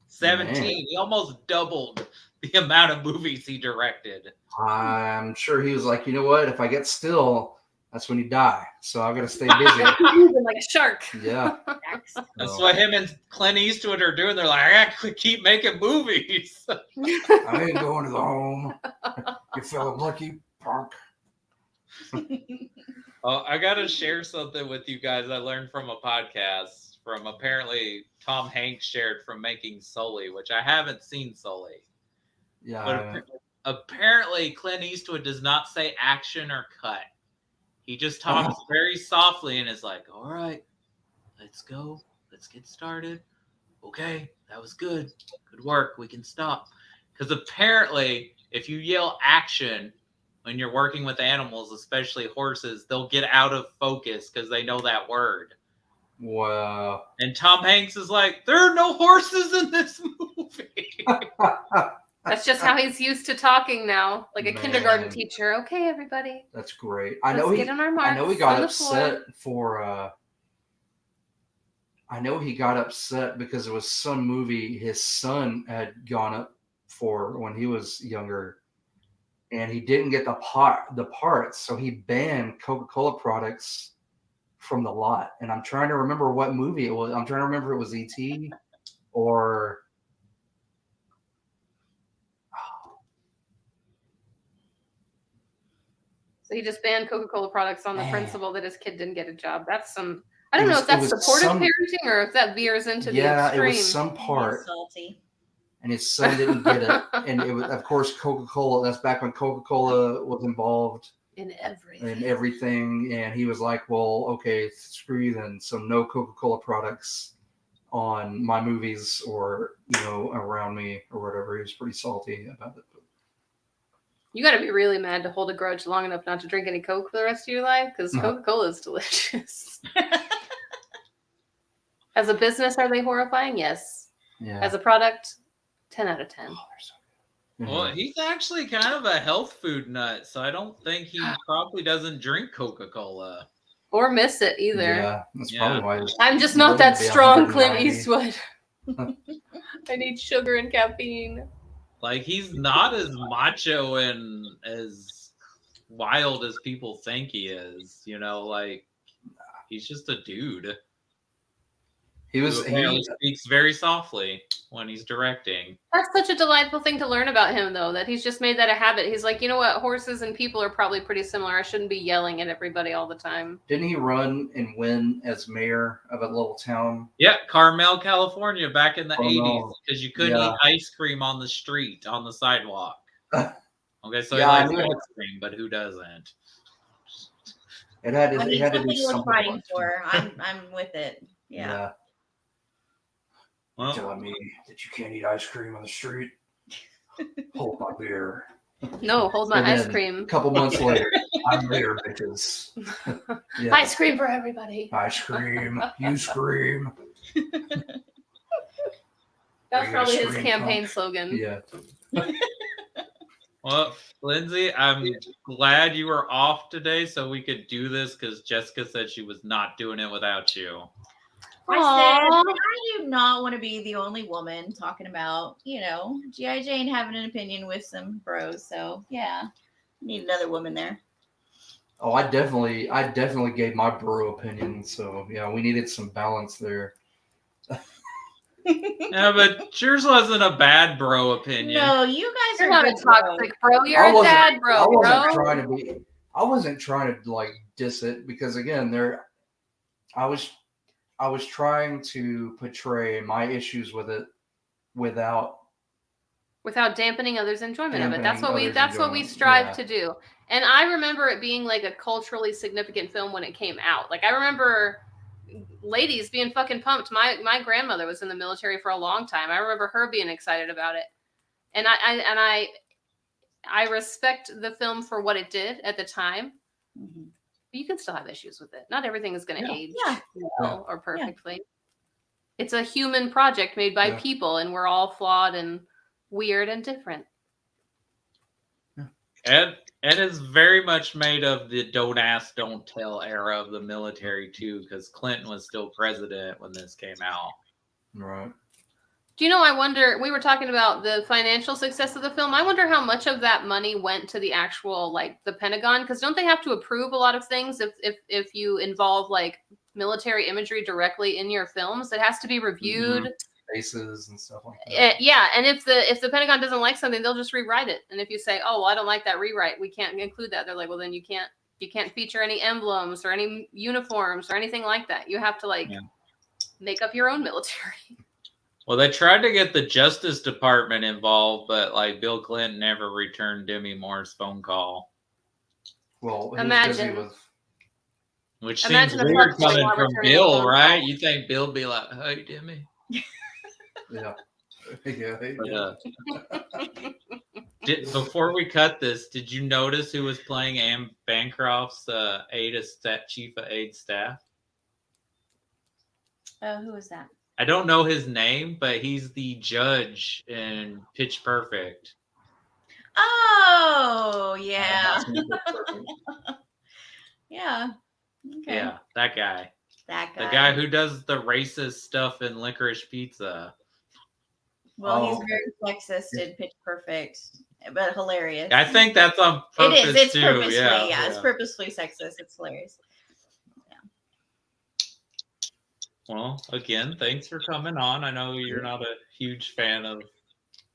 17. Man. He almost doubled the amount of movies he directed. I'm sure he was like, you know what? If I get still, that's when you die. So I've got to stay busy. Moving like a shark. Yeah. That's So, what him and Clint Eastwood are doing. They're like, I got to keep making movies. I ain't going to the home. You fell lucky punk. Oh, I got to share something with you guys I learned from a podcast from apparently Tom Hanks shared from making Sully, which I haven't seen Sully. Yeah. But apparently Clint Eastwood does not say action or cut. He just talks very softly and is like, all right, let's go. Let's get started. Okay, that was good. Good work. We can stop. Because apparently, if you yell action when you're working with animals, especially horses, they'll get out of focus because they know that word. Wow. And Tom Hanks is like, there are no horses in this movie. That's just how he's used to talking now, like a Man. kindergarten teacher. Okay, everybody. That's great. Let's get on our marks. I know he got on the upset floor. for I know he got upset because it was some movie his son had gone up for when he was younger, and he didn't get the parts, so he banned Coca-Cola products from the lot. And I'm trying to remember what movie it was. I'm trying to remember if it was E.T. or So he just banned Coca-Cola products on the Man. principle that his kid didn't get a job. That's some. I don't It know was- if that's it was supportive some- parenting or if that veers into the yeah, extreme. it was some part. Salty. And his son didn't get it. And it was, of course, Coca-Cola. That's back when Coca-Cola was involved in everything. in everything. And he was like, well, okay, screw you then. So no Coca-Cola products on my movies or, around me or whatever. He was pretty salty about it. You got to be really mad to hold a grudge long enough not to drink any Coke for the rest of your life because Uh-huh. Coca-Cola is delicious. As a business, are they horrifying? Yes. Yeah. As a product, 10 out of 10. Oh, they're so Well, he's actually kind of a health food nut, so I don't think he probably doesn't drink Coca-Cola. Or miss it either. Yeah, that's probably why. I'm just not that strong, Clint 190. Eastwood. I need sugar and caffeine. Like, he's not as macho and as wild as people think he is. You know, like, he's just a dude. He speaks very softly when he's directing. That's such a delightful thing to learn about him, though, that he's just made that a habit. He's like, you know what? Horses and people are probably pretty similar. I shouldn't be yelling at everybody all the time. Didn't he run and win as mayor of a little town? Yeah, Carmel, California, back in the 80s, because you couldn't eat ice cream on the street, on the sidewalk. Okay, so he likes ice cream, but who doesn't? It had to be something fighting for. I'm with it. Yeah. Well, telling me that you can't eat ice cream on the street? Hold my beer. No, hold my ice cream. A couple months later, I'm there, bitches. Ice cream for everybody. Ice cream. You scream. That's probably his campaign slogan. Yeah. Well, Lindsay, I'm glad you were off today so we could do this because Jessica said she was not doing it without you. I said, I do not want to be the only woman talking about, G.I. Jane having an opinion with some bros. So, yeah, need another woman there. Oh, I definitely gave my bro opinion. So, yeah, we needed some balance there. Yeah, but yours wasn't a bad bro opinion. No, you guys are not a toxic bro. You're a dad bro, I wasn't trying to like diss it because again, I was trying to portray my issues with it without dampening others' enjoyment of it. That's what we strive to do. And I remember it being like a culturally significant film when it came out. Like I remember ladies being fucking pumped. My grandmother was in the military for a long time. I remember her being excited about it. And I respect the film for what it did at the time. Mm-hmm. But you can still have issues with it. Not everything is going to age well or perfectly. Yeah. It's a human project made by people, and we're all flawed and weird and different. And it's very much made of the don't ask, don't tell era of the military too, because Clinton was still president when this came out. Right. Do you know, I wonder, we were talking about the financial success of the film. I wonder how much of that money went to the actual, like, the Pentagon, because don't they have to approve a lot of things if you involve, like, military imagery directly in your films? It has to be reviewed. Mm-hmm. Bases and stuff like that. Yeah, and if the Pentagon doesn't like something, they'll just rewrite it. And if you say, "Oh, well, I don't like that rewrite. We can't include that," they're like, "Well, then you can't feature any emblems or any uniforms or anything like that. You have to make up your own military." Well, they tried to get the Justice Department involved, but like Bill Clinton never returned Demi Moore's phone call. Well, imagine. Which seems weird coming from Bill, right? You think Bill be like, "Hey, Demi." Yeah. Before we cut this, did you notice who was playing Anne Bancroft's chief of aid staff? Who was that? I don't know his name, but he's the judge in Pitch Perfect. Oh, yeah. Yeah. Okay. Yeah, that guy. That guy. The guy who does the racist stuff in Licorice Pizza. Well, he's very sexist in Pitch Perfect, but hilarious. I think that's on purpose. It is. It's too. purposely. Yeah, it's purposely sexist. It's hilarious. Yeah. Well, again, thanks for coming on. I know you're not a huge fan of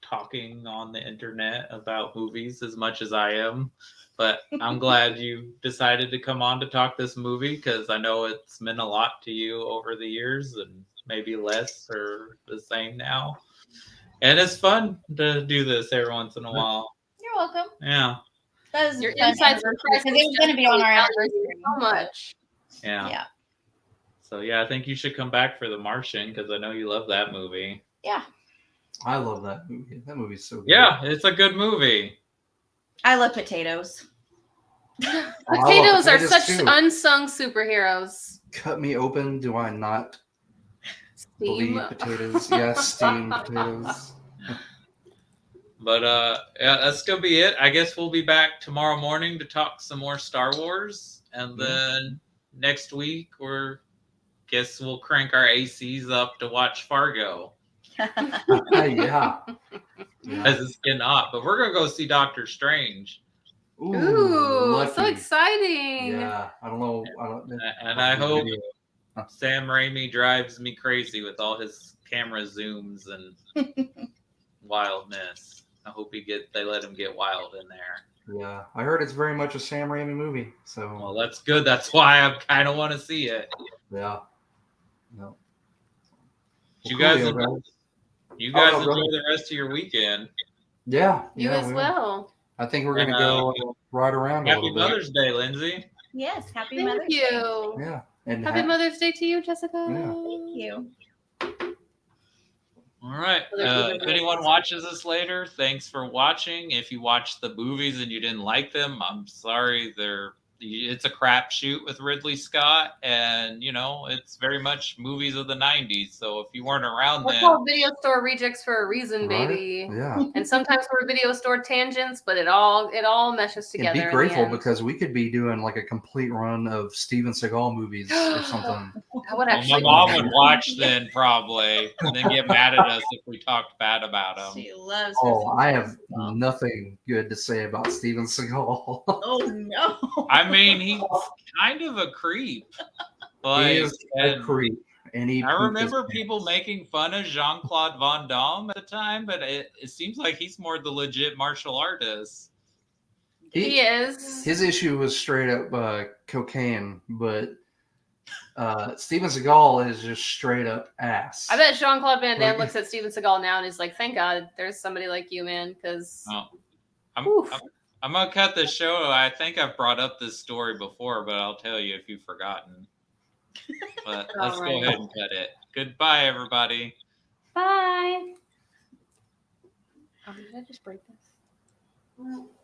talking on the internet about movies as much as I am, but I'm glad you decided to come on to talk this movie because I know it's meant a lot to you over the years and maybe less or the same now. And it's fun to do this every once in a while. You're welcome. Yeah. That was your insights because it was going to be on our anniversary. So much. Yeah. Yeah. So yeah, I think you should come back for The Martian because I know you love that movie. Yeah. I love that movie. That movie's so good. Yeah, it's a good movie. I love potatoes. Potatoes are such unsung superheroes. Cut me open. Do I not believe potatoes? Yes, steamed potatoes. But yeah, that's gonna be it. I guess we'll be back tomorrow morning to talk some more Star Wars, and then next week we'll crank our ACs up to watch Fargo. Yeah. As it's getting hot. But we're gonna go see Doctor Strange. Ooh, so lucky. exciting. Yeah, I don't know. And I hope Sam Raimi drives me crazy with all his camera zooms and wildness. I hope they let him get wild in there. Yeah, I heard it's very much a Sam Raimi movie. So Well, that's good. That's why I kind of want to see it. yeah. No. You Well, guys, coolio, enjoy, guys. you guys no, enjoy go the rest of your weekend. Yeah. You yeah, as we will. well. I think we're gonna go ride around a Happy little bit. Mother's Day, Lindsay. Yes, happy Thank Mother's Day. you. Yeah. And Happy Mother's Day to you, Jessica. Yeah. Thank you. All right. If anyone watches this later, thanks for watching. If you watched the movies and you didn't like them, I'm sorry. It's a crapshoot with Ridley Scott, and it's very much movies of the '90s. So if you weren't around We're then, called Video Store Rejects for a reason, Right? baby. Yeah. And sometimes we're video store tangents, but it all meshes together. And be grateful because we could be doing like a complete run of Steven Seagal movies or something. That would my actually mom would watch then probably, and then get mad at us if we talked bad about him. She loves. Oh, I have nothing good to say about Steven Seagal. Oh no! I mean, he's kind of a creep. He is a creep. And I remember people making fun of Jean-Claude Van Damme at the time, but it seems like he's more the legit martial artist. He is. His issue was straight up cocaine, but Steven Seagal is just straight up ass. I bet Jean-Claude Van Damme looks at Steven Seagal now and is like, "Thank God, there's somebody like you, man." Because I'm gonna cut the show. I think I've brought up this story before, but I'll tell you if you've forgotten. But let's go ahead and cut it. Goodbye, everybody. Bye. Oh, did I just break this?